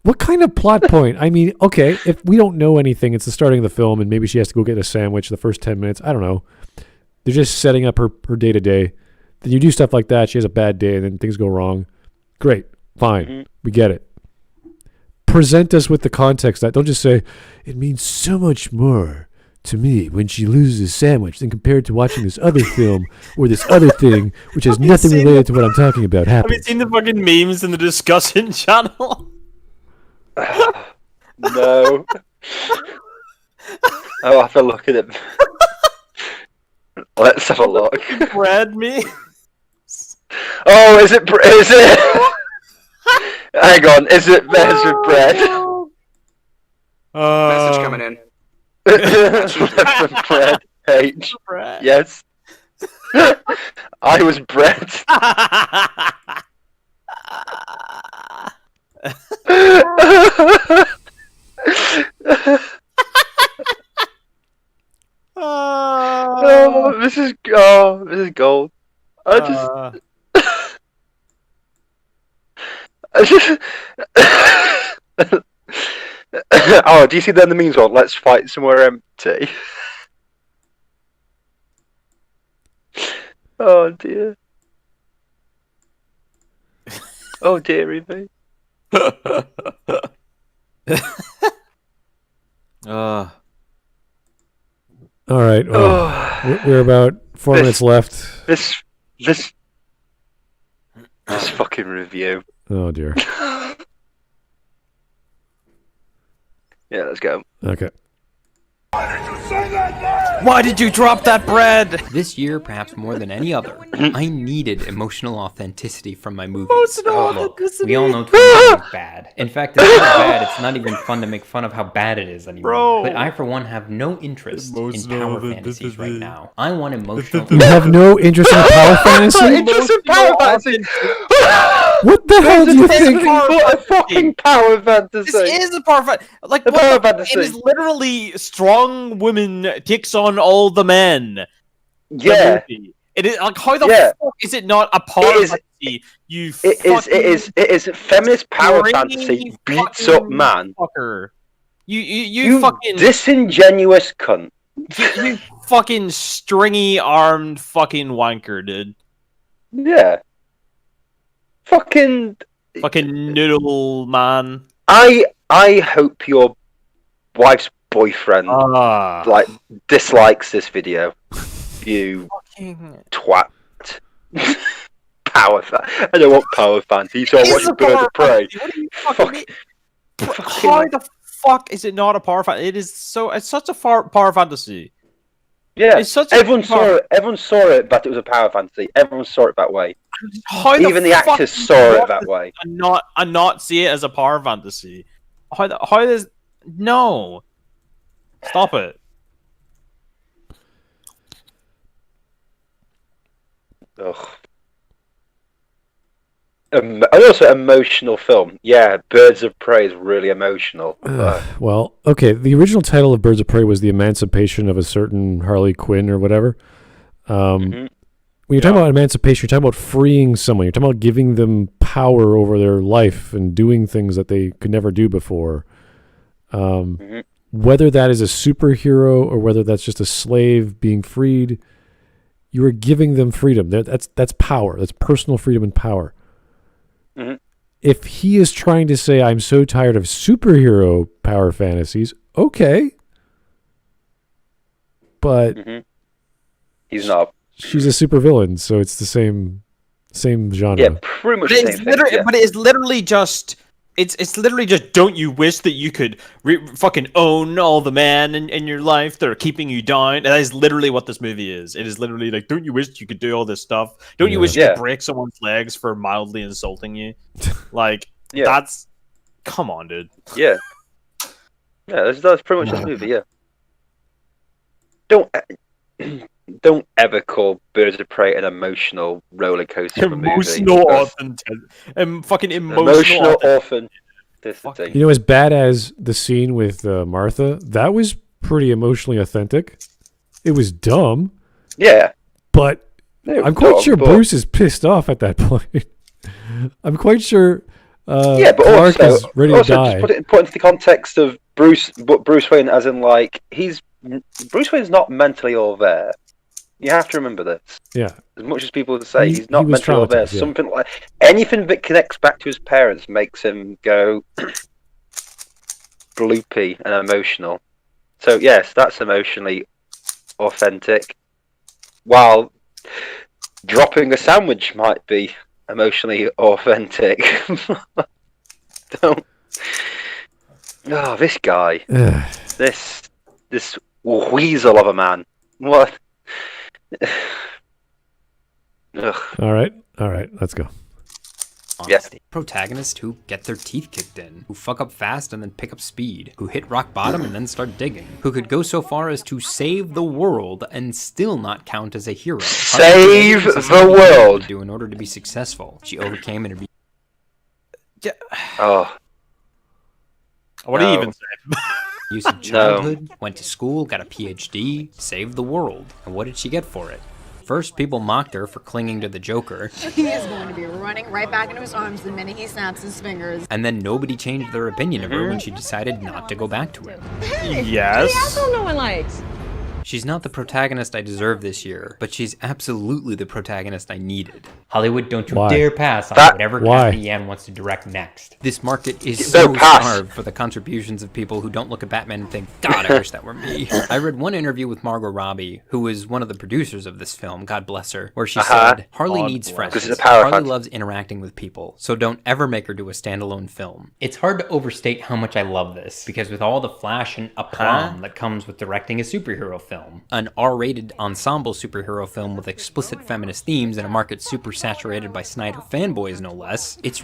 What kind of plot point? I mean, okay, if we don't know anything, it's the starting of the film, and maybe she has to go get a sandwich the first 10 minutes. I don't know. They're just setting up her day to day. Then you do stuff like that. She has a bad day, and then things go wrong. Great, fine, we get it. Present us with the context. That don't just say it means so much more to me when she loses a sandwich than compared to watching this other film or this other thing, which has nothing related to what I'm talking about. Happens. Have you seen the fucking memes in the discussion channel? No. I'll have a look at it. Let's have a look. Bread me. Oh, is it? Hang on, is it bears with bread? Message coming in. Bread. H. Bread. Yes. I was bread. This is gold. Oh, do you see then the memes on? Let's fight somewhere empty. Oh dear. Oh dearie me. All right. Well, we're about 4 minutes left. This fucking review. Oh dear. Yeah, let's go. Okay. Why did you drop that bread? This year, perhaps more than any other, I needed emotional authenticity from my movies. Look, we all know Thematic is bad. In fact, it's so bad, it's not even fun to make fun of how bad it is anymore. Bro. But I, for one, have no interest in power fantasies right now. I want emotional... You have no interest in power fantasy? Interest in power fantasy? What the hell do you think? What a fucking power fantasy! This is a power fantasy. Like, a power fantasy. It is literally strong woman takes on all the men. Yeah. It is like, how the fuck is it not a power fantasy? It is feminist power fantasy beats up man. Fucker. You fucking disingenuous cunt. You fucking stringy armed fucking wanker, dude. Yeah. Fucking noodle man. I hope your wife's boyfriend dislikes this video. You twat. Power fan. I don't want power fantasy, so I watch Birds of Prey. How the fuck is it not a power fantasy? It's such a power fantasy. Yeah, everyone saw it, but it was a power fantasy. Everyone saw it that way. Even the actors saw it that way. And not see it as a power fantasy. How does no? Stop it. Ugh. And also emotional film. Yeah, Birds of Prey is really emotional. Well, okay, the original title of Birds of Prey was The Emancipation of a Certain Harley Quinn or whatever. When you're talking about emancipation, you're talking about freeing someone. You're talking about giving them power over their life and doing things that they could never do before. Whether that is a superhero or whether that's just a slave being freed, you are giving them freedom. That's power. That's personal freedom and power. If he is trying to say, I'm so tired of superhero power fantasies, okay. But he's not. She's a supervillain, so it's the same genre. Yeah, pretty much the same thing. But it is literally just... It's literally just, don't you wish that you could fucking own all the men in your life that are keeping you down? And that is literally what this movie is. It is literally like, don't you wish you could do all this stuff? Don't you wish you could break someone's legs for mildly insulting you? Like, that's... Come on, dude. Yeah. Yeah, that's pretty much this movie, yeah. Don't ever call Birds of Prey an emotional roller coaster of a movie. Emotional orphan. You know, as bad as the scene with Martha, that was pretty emotionally authentic. It was dumb. Yeah. But I'm quite sure Bruce is pissed off at that point. I'm quite sure but Clark also, is ready to die. Just put into the context of Bruce Wayne, as in, like, Bruce Wayne's not mentally all there. You have to remember this. Yeah. As much as people say, he's not mentally all there. Something like anything that connects back to his parents makes him go gloopy and emotional. So yes, that's emotionally authentic. While dropping a sandwich might be emotionally authentic. Don't. Oh, this guy. this weasel of a man. What? All right, let's go. Honesty. Protagonists who get their teeth kicked in, who fuck up fast and then pick up speed, who hit rock bottom and then start digging, who could go so far as to save the world and still not count as a hero. Save the world! To do in order to be successful. She overcame and... Oh. What do you even say? Used to childhood, went to school, got a PhD, saved the world. And what did she get for it? First, people mocked her for clinging to the Joker. He is going to be running right back into his arms the minute he snaps his fingers. And then nobody changed their opinion of her when she decided not to go back to him. Yes. The asshole no one likes. She's not the protagonist I deserve this year, but she's absolutely the protagonist I needed. Hollywood, don't you dare pass on whatever Kathy Yan wants to direct next. This market is so starved for the contributions of people who don't look at Batman and think, God, I wish that were me. I read one interview with Margot Robbie, who was one of the producers of this film, God bless her, where she said, Harley needs friends. Harley loves interacting with people, so don't ever make her do a standalone film. It's hard to overstate how much I love this, because with all the flash and aplomb that comes with directing a superhero film, an R-rated ensemble superhero film with explicit feminist themes in a market super saturated by Snyder fanboys, no less, it's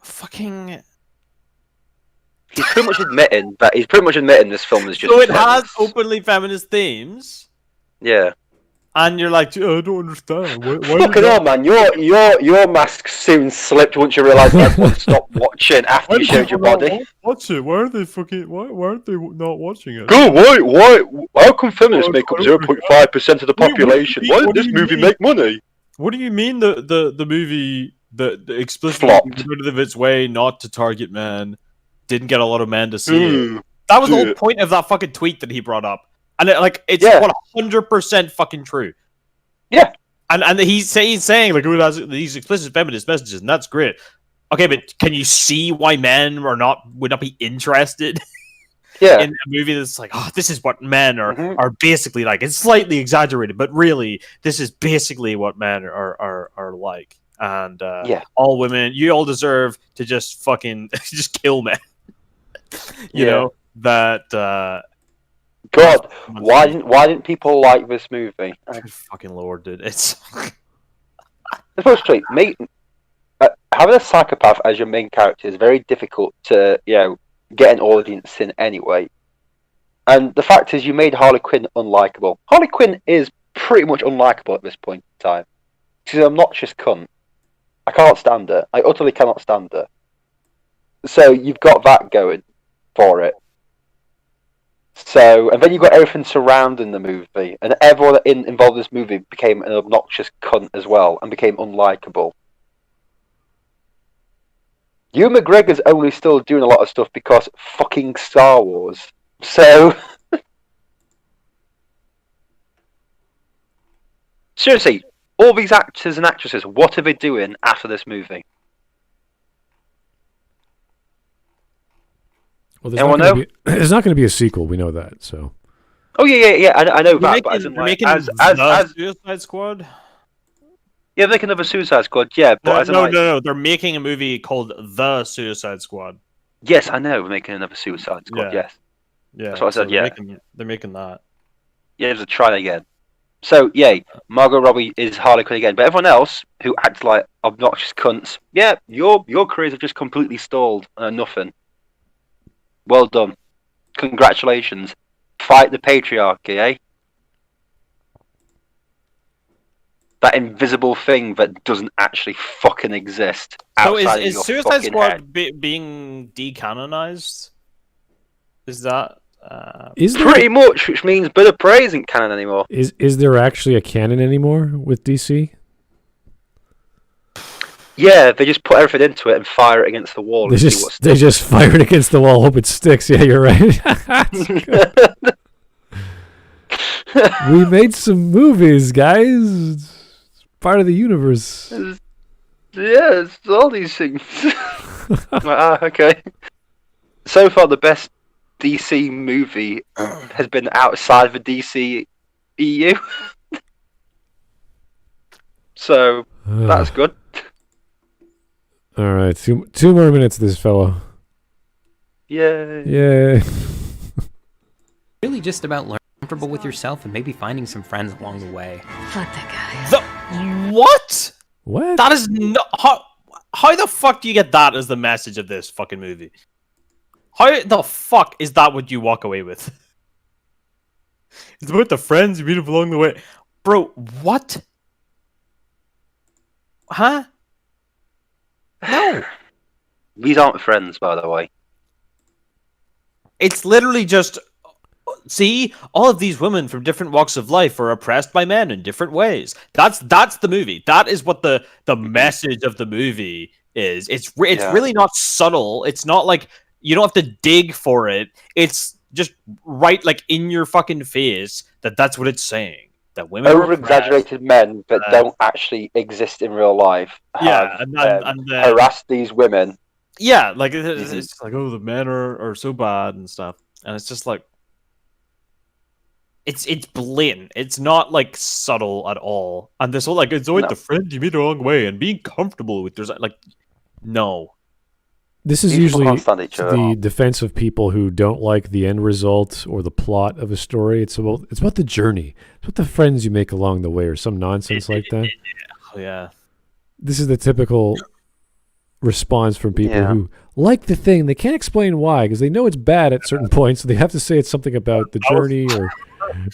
fucking... He's pretty much admitting this film is just So it has openly feminist themes? Yeah. And you're like, I don't understand. Why Fucking hell, man! Your mask soon slipped once you realised everyone stopped watching after you showed your body. Watch it. Why are they fucking? Why aren't they not watching it? Go, why? How come feminists make up 0.5% of the population? Why did this movie make money? What do you mean the movie the explicitly flopped out of its way not to target men, didn't get a lot of men to see it? That was the whole point of that fucking tweet that he brought up. And it's 100% fucking true. Yeah. And he's saying like, it has these explicit feminist messages, and that's great. Okay, but can you see why men would not be interested in a movie that's like, oh, this is what men are basically like. It's slightly exaggerated, but really, this is basically what men are like. And all women, you all deserve to just fucking just kill men. you know that. God, why didn't people like this movie? Good fucking lord, dude! It's especially having a psychopath as your main character is very difficult to get an audience in anyway. And the fact is, you made Harley Quinn unlikable. Harley Quinn is pretty much unlikable at this point in time. She's an obnoxious cunt. I can't stand her. I utterly cannot stand her. So you've got that going for it. So, and then you've got everything surrounding the movie, and everyone involved in this movie became an obnoxious cunt as well, and became unlikable. Ewan McGregor's only still doing a lot of stuff because fucking Star Wars. So, seriously, all these actors and actresses, what are they doing after this movie? Well, there's not going to be a sequel. We know that. So. Oh yeah. I know that. But they're making as Suicide Squad. Yeah, they're making another Suicide Squad. Yeah, but no. They're making a movie called The Suicide Squad. Yes, I know. We're making another Suicide Squad. Yeah. Yes. That's what I said. Yeah. They're making that. Yeah, they're trying again. So, Margot Robbie is Harley Quinn again, but everyone else who acts like obnoxious cunts, your careers have just completely stalled and nothing. Well done. Congratulations. Fight the patriarchy, eh? That invisible thing that doesn't actually fucking exist. So is Suicide Squad being decanonized? Is that... pretty much, which means Bird of Prey isn't canon anymore. Is there actually a canon anymore with DC? Yeah, they just put everything into it and fire it against the wall. They just fire it against the wall, hope it sticks. Yeah, you're right. We made some movies, guys. It's part of the universe. It's all these things. Okay. So far, the best DC movie has been outside the DC EU. So, that's good. All right, two more minutes of this fellow. Yay. Really just about learning comfortable with yourself and maybe finding some friends along the way. Fuck that guy. What? What? That is not... How the fuck do you get that as the message of this fucking movie? How the fuck is that what you walk away with? It's about the friends you meet along the way. Bro, what? Huh? No. These aren't friends, by the way. It's literally just... See, all of these women from different walks of life are oppressed by men in different ways. That's the movie. That is what the message of the movie is. It's really not subtle. It's not like you don't have to dig for it. It's just right like in your fucking face that's what it's saying. That women over-exaggerated men that don't actually exist in real life have harassed these women. Yeah, like it's like, oh, the men are so bad and stuff. And it's just like it's blatant. It's not like subtle at all. And this whole like it's always the friend you meet along the way and being comfortable with there's like no. This is usually the defense of people who don't like the end result or the plot of a story. It's about the journey. It's about the friends you make along the way or some nonsense like that. Yeah. This is the typical response from people who like the thing. They can't explain why because they know it's bad at certain points. So they have to say it's something about the journey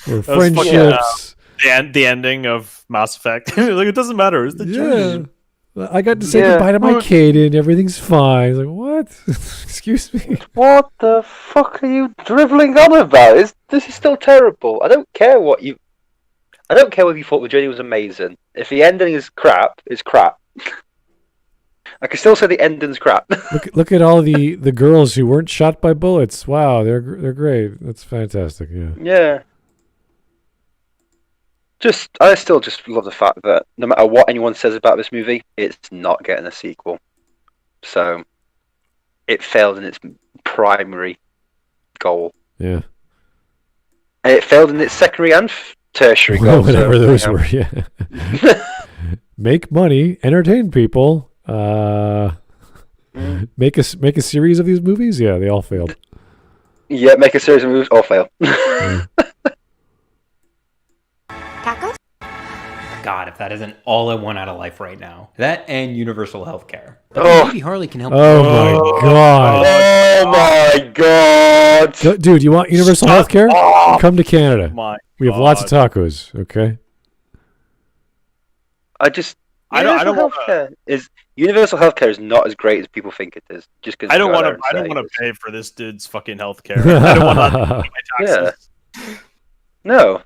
or friendships. the ending of Mass Effect. Like, it doesn't matter. It's the dream. I got to say goodbye to my kid and everything's fine. Like, what? Excuse me. What the fuck are you driveling on about? This is still terrible. I don't care whether you thought the journey was amazing. If the ending is crap, it's crap. I can still say the ending's crap. Look at all the girls who weren't shot by bullets. Wow, they're great. That's fantastic. Yeah. Yeah. I still just love the fact that no matter what anyone says about this movie, it's not getting a sequel. So it failed in its primary goal. Yeah. And it failed in its secondary and tertiary goal. Whatever those were, yeah. Make money, entertain people, make a series of these movies. Yeah, they all failed. Yeah, make a series of movies, all fail. Yeah. Tacos? God, if that isn't all I want out of life right now. That and universal health care. Maybe Harley can help. Oh my god. Oh my god. Dude, you want universal health care? Come to Canada. We have lots of tacos, okay? I don't want universal healthcare is not as great as people think it is. Just because I don't want to pay for this dude's fucking healthcare. I don't want to pay my taxes. Yeah. No.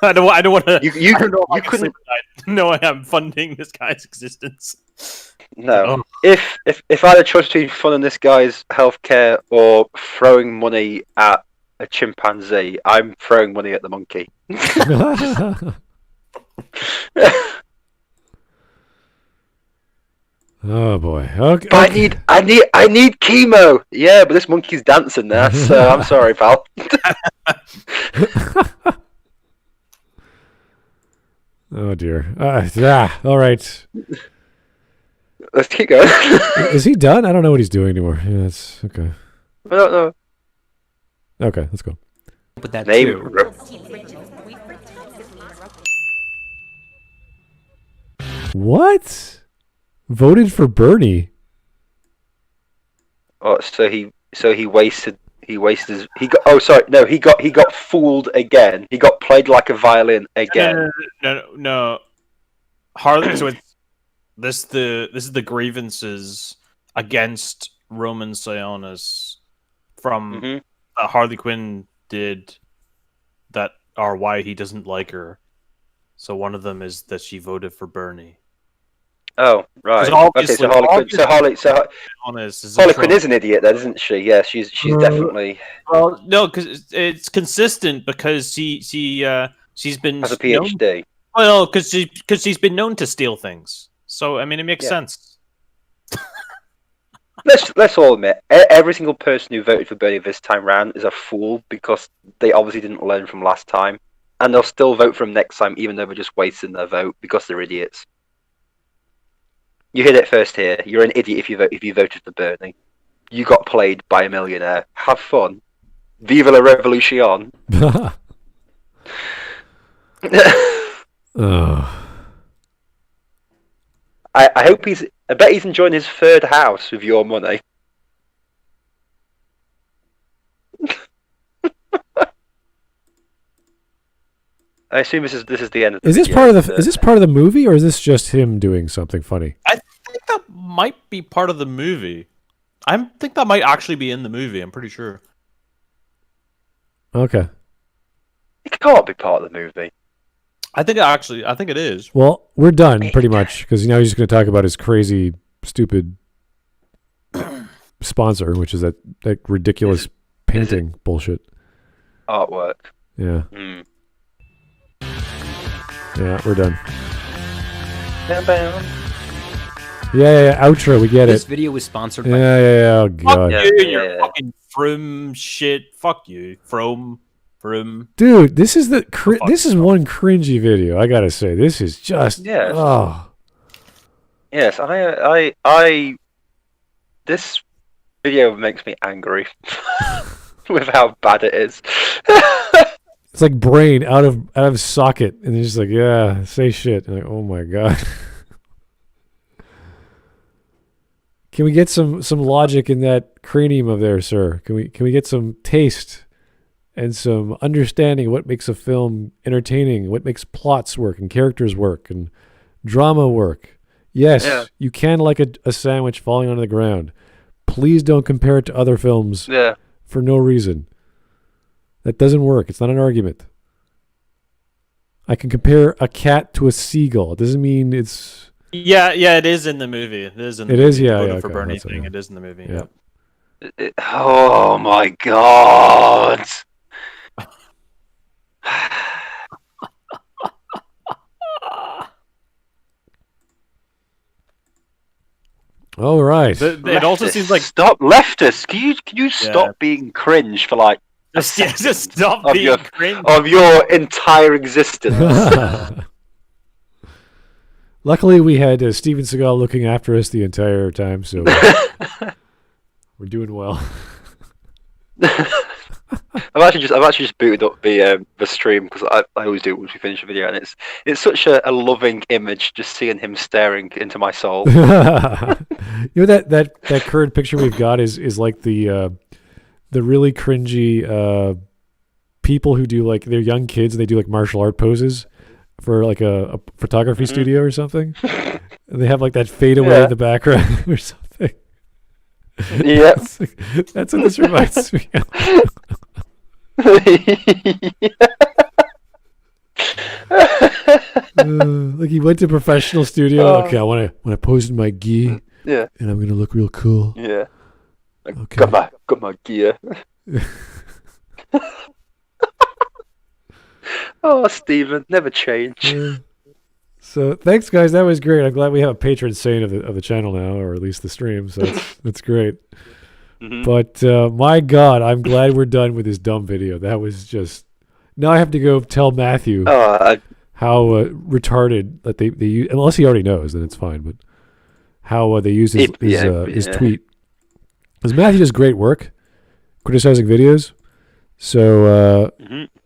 I don't want to. You couldn't. No, I am funding this guy's existence. No. If I had a choice between funding this guy's healthcare or throwing money at a chimpanzee, I'm throwing money at the monkey. Oh boy. Okay. I need chemo. Yeah, but this monkey's dancing there, so I'm sorry, pal. Oh dear. All right. Let's keep going. Is he done? I don't know what he's doing anymore. Yeah, that's okay. I don't know. Okay, let's go. But that Name. What? Voted for Bernie? Oh, so he wasted he got fooled again. He got played like a violin again. No. Harley. So this is the grievances against Roman Sionis from that Harley Quinn did that are why he doesn't like her. So one of them is that she voted for Bernie. Oh, right. Okay, so Harley Quinn is an idiot, then, isn't she? Yeah, she's definitely. Well, no, because it's consistent because she's been has a PhD. Well, because she's been known to steal things. So I mean, it makes sense. Let's all admit, every single person who voted for Bernie this time round is a fool because they obviously didn't learn from last time, and they'll still vote for him next time, even though they're just wasting their vote because they're idiots. You heard it first here. You're an idiot if you voted for Bernie. You got played by a millionaire. Have fun. Viva la revolution. I hope I bet he's enjoying his third house with your money. I assume this is the end of the Is this part of the movie, or is this just him doing something funny? I think that might be part of the movie. I think that might actually be in the movie. I'm pretty sure. Okay. It can't be part of the movie. I think it is. Well, we're done pretty much because now he's just going to talk about his crazy, stupid sponsor, which is that ridiculous painting bullshit. Artwork. Yeah. Yeah, we're done. Yeah, outro, we get this it. video was sponsored by... Yeah, oh god. Fuck you, you're fucking Froom shit. Fuck you, Froom. Dude, this is this is one cringy video, I gotta say. This is just... Yes. Oh. Yes, this video makes me angry with how bad it is. It's like brain out of socket, and it's just like, yeah, say shit. And like, oh my god. Can we get some logic in that cranium of there, sir? Can we get some taste and some understanding of what makes a film entertaining, what makes plots work and characters work and drama work. Yes, you can like a sandwich falling onto the ground. Please don't compare it to other films for no reason. That doesn't work. It's not an argument. I can compare a cat to a seagull. It doesn't mean it's... Yeah, it is in the movie. It is in the movie. For Bernie thing. It is in the movie. Yeah. Oh my god. All right. It also seems like stop leftists. Can you stop being cringe for like just stop being cringe of your entire existence. Luckily, we had Steven Seagal looking after us the entire time, so we're doing well. I've actually just booted up the stream because I always do once we finish a video, and it's such a loving image just seeing him staring into my soul. You know that current picture we've got is like the really cringy people who do like they're young kids and they do like martial art poses for like a photography studio or something. And they have like that fade away in the background or something. Yeah, that's what this reminds me of. Like he went to a professional studio. Okay, I want to pose in my gi. Yeah, and I'm gonna look real cool. Yeah, okay. Got my gear. Oh, Steven, never change. Yeah. So thanks, guys. That was great. I'm glad we have a patron saint of the channel now, or at least the stream. So that's great. Mm-hmm. But my God, I'm glad we're done with this dumb video. That was just. Now I have to go tell Matthew how retarded that they use. Unless he already knows, then it's fine. But how they use his tweet. Because Matthew does great work criticizing videos. So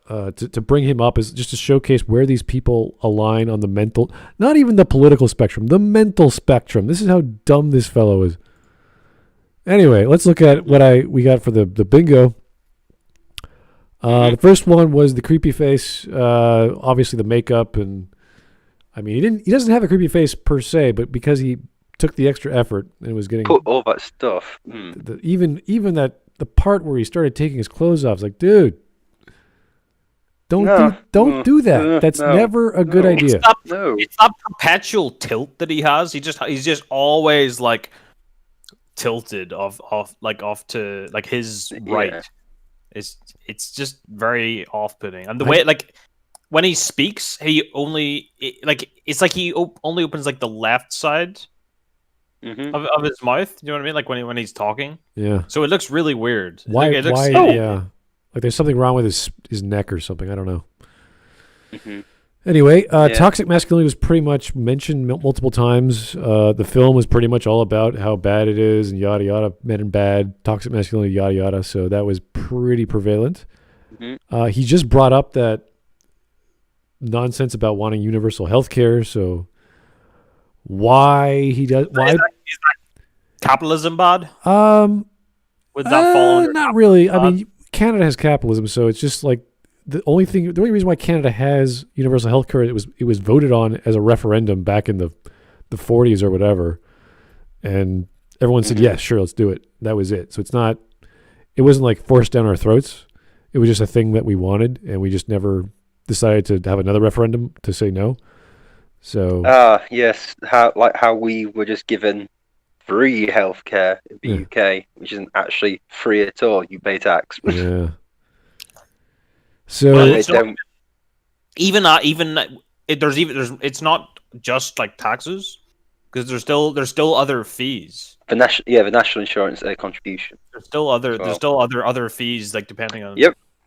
to bring him up is just to showcase where these people align on the mental, not even the political spectrum, the mental spectrum. This is how dumb this fellow is. Anyway, let's look at what we got for the bingo. The first one was the creepy face. Obviously the makeup, and I mean he doesn't have a creepy face per se, but because he took the extra effort and was getting put all that stuff. Even that the part where he started taking his clothes off, I was like, dude, don't do that. That's never a good idea. It's not perpetual tilt that he has. He's just always like tilted off to like his right. It's just very off-putting, and the way like when he speaks, he only it's like he only opens like the left side of his mouth. You know what I mean? Like when he's talking. Yeah. So it looks really weird. Why? Yeah. Like there's something wrong with his neck or something. I don't know. Mm-hmm. Anyway, toxic masculinity was pretty much mentioned multiple times. The film was pretty much all about how bad it is and yada yada, men and bad, toxic masculinity, yada yada. So that was pretty prevalent. Mm-hmm. He just brought up that nonsense about wanting universal health care. So why he does? Why is that capitalism bad? Would that fall under not really. I mean, Canada has capitalism, so it's just like the only reason why Canada has universal health care, it was voted on as a referendum back in the 40s or whatever, and everyone said yes, sure, let's do it. That was it. So it wasn't like forced down our throats. It was just a thing that we wanted, and we just never decided to have another referendum to say no. So yes, how we were just given free healthcare in the UK, which isn't actually free at all. You pay tax. Yeah. So it's not just like taxes, because there's still other fees. The national insurance contribution. There's still other fees, like depending on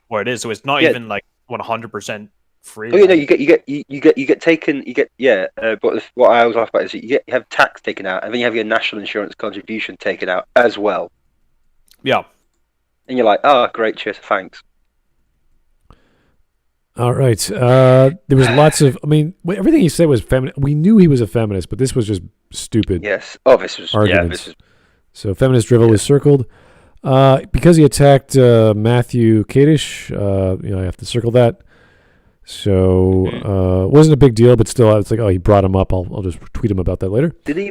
what it is. So it's not even like 100% free. Oh yeah, no, you get taken. But what I always laugh about is you have tax taken out, and then you have your national insurance contribution taken out as well. Yeah. And you're like, oh, great, cheers, thanks. All right. There was lots of. I mean, everything he said was feminist. We knew he was a feminist, but this was just stupid. Yes. Oh, this was arguments. So feminist drivel was circled. Because he attacked Matthew Kadish, I have to circle that. So it wasn't a big deal, but still, it's like, oh, he brought him up. I'll just tweet him about that later. Did he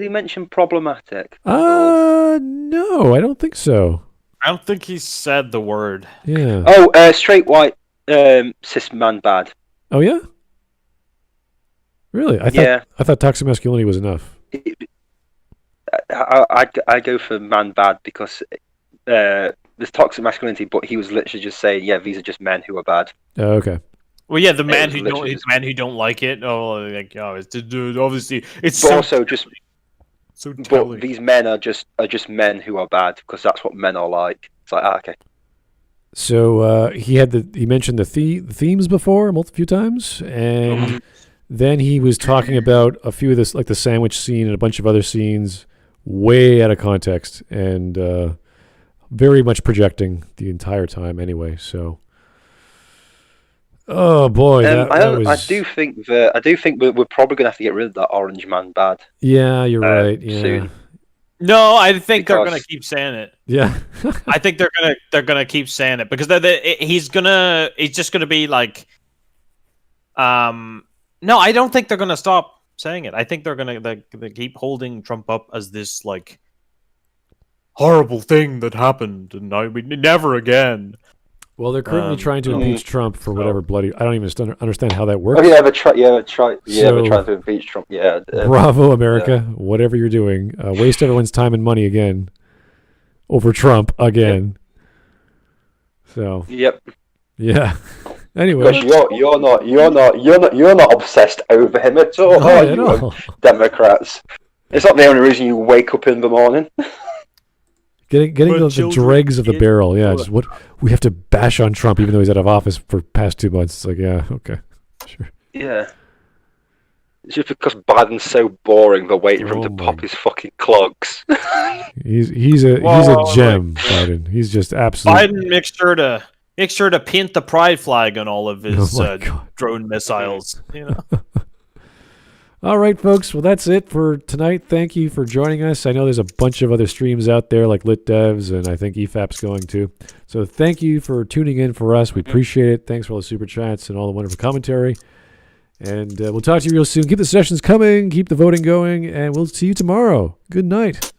mention problematic? No, I don't think so. I don't think he said the word. Yeah. Oh, straight white cis man bad. Oh yeah. Really? I thought toxic masculinity was enough. I go for man bad because there's toxic masculinity, but he was literally just saying, yeah, these are just men who are bad. Oh, okay. Well, yeah, the men who don't like it. Oh, like it's obviously it's. But so, also just. So but these men are just men who are bad because that's what men are like. It's like okay. So he mentioned the themes before a few times, and then he was talking about a few of this, like the sandwich scene and a bunch of other scenes, way out of context and very much projecting the entire time. Anyway, so. Oh boy! I do think we're probably gonna have to get rid of that orange man bad. Yeah, you're right. Yeah. Soon. No, I think they're gonna keep saying it. Yeah, I think they're gonna keep saying it because he's just gonna be like, no, I don't think they're gonna stop saying it. I think they're gonna they keep holding Trump up as this like horrible thing that happened, and never again. Well, they're currently trying to impeach Trump for whatever bloody. I don't even understand how that works. Oh yeah, they're trying to impeach Trump. Yeah. Bravo, America! Whatever you're doing, waste everyone's time and money again over Trump again. Yep. So. Yep. Yeah. Anyway, because you're not obsessed over him at all, are you, Democrats? It's not the only reason you wake up in the morning. Getting the dregs of the barrel, yeah. Just what we have to bash on Trump, even though he's out of office for past 2 months. It's like, yeah, okay, sure. Yeah, it's just because Biden's so boring. They're waiting for him to pop his fucking clogs. he's a gem, Biden. He's just absolute. Biden make sure to paint the pride flag on all of his drone missiles. You know. All right, folks. Well, that's it for tonight. Thank you for joining us. I know there's a bunch of other streams out there like Lit Devs, and I think EFAP's going too. So thank you for tuning in for us. We appreciate it. Thanks for all the super chats and all the wonderful commentary. And we'll talk to you real soon. Keep the sessions coming. Keep the voting going. And we'll see you tomorrow. Good night.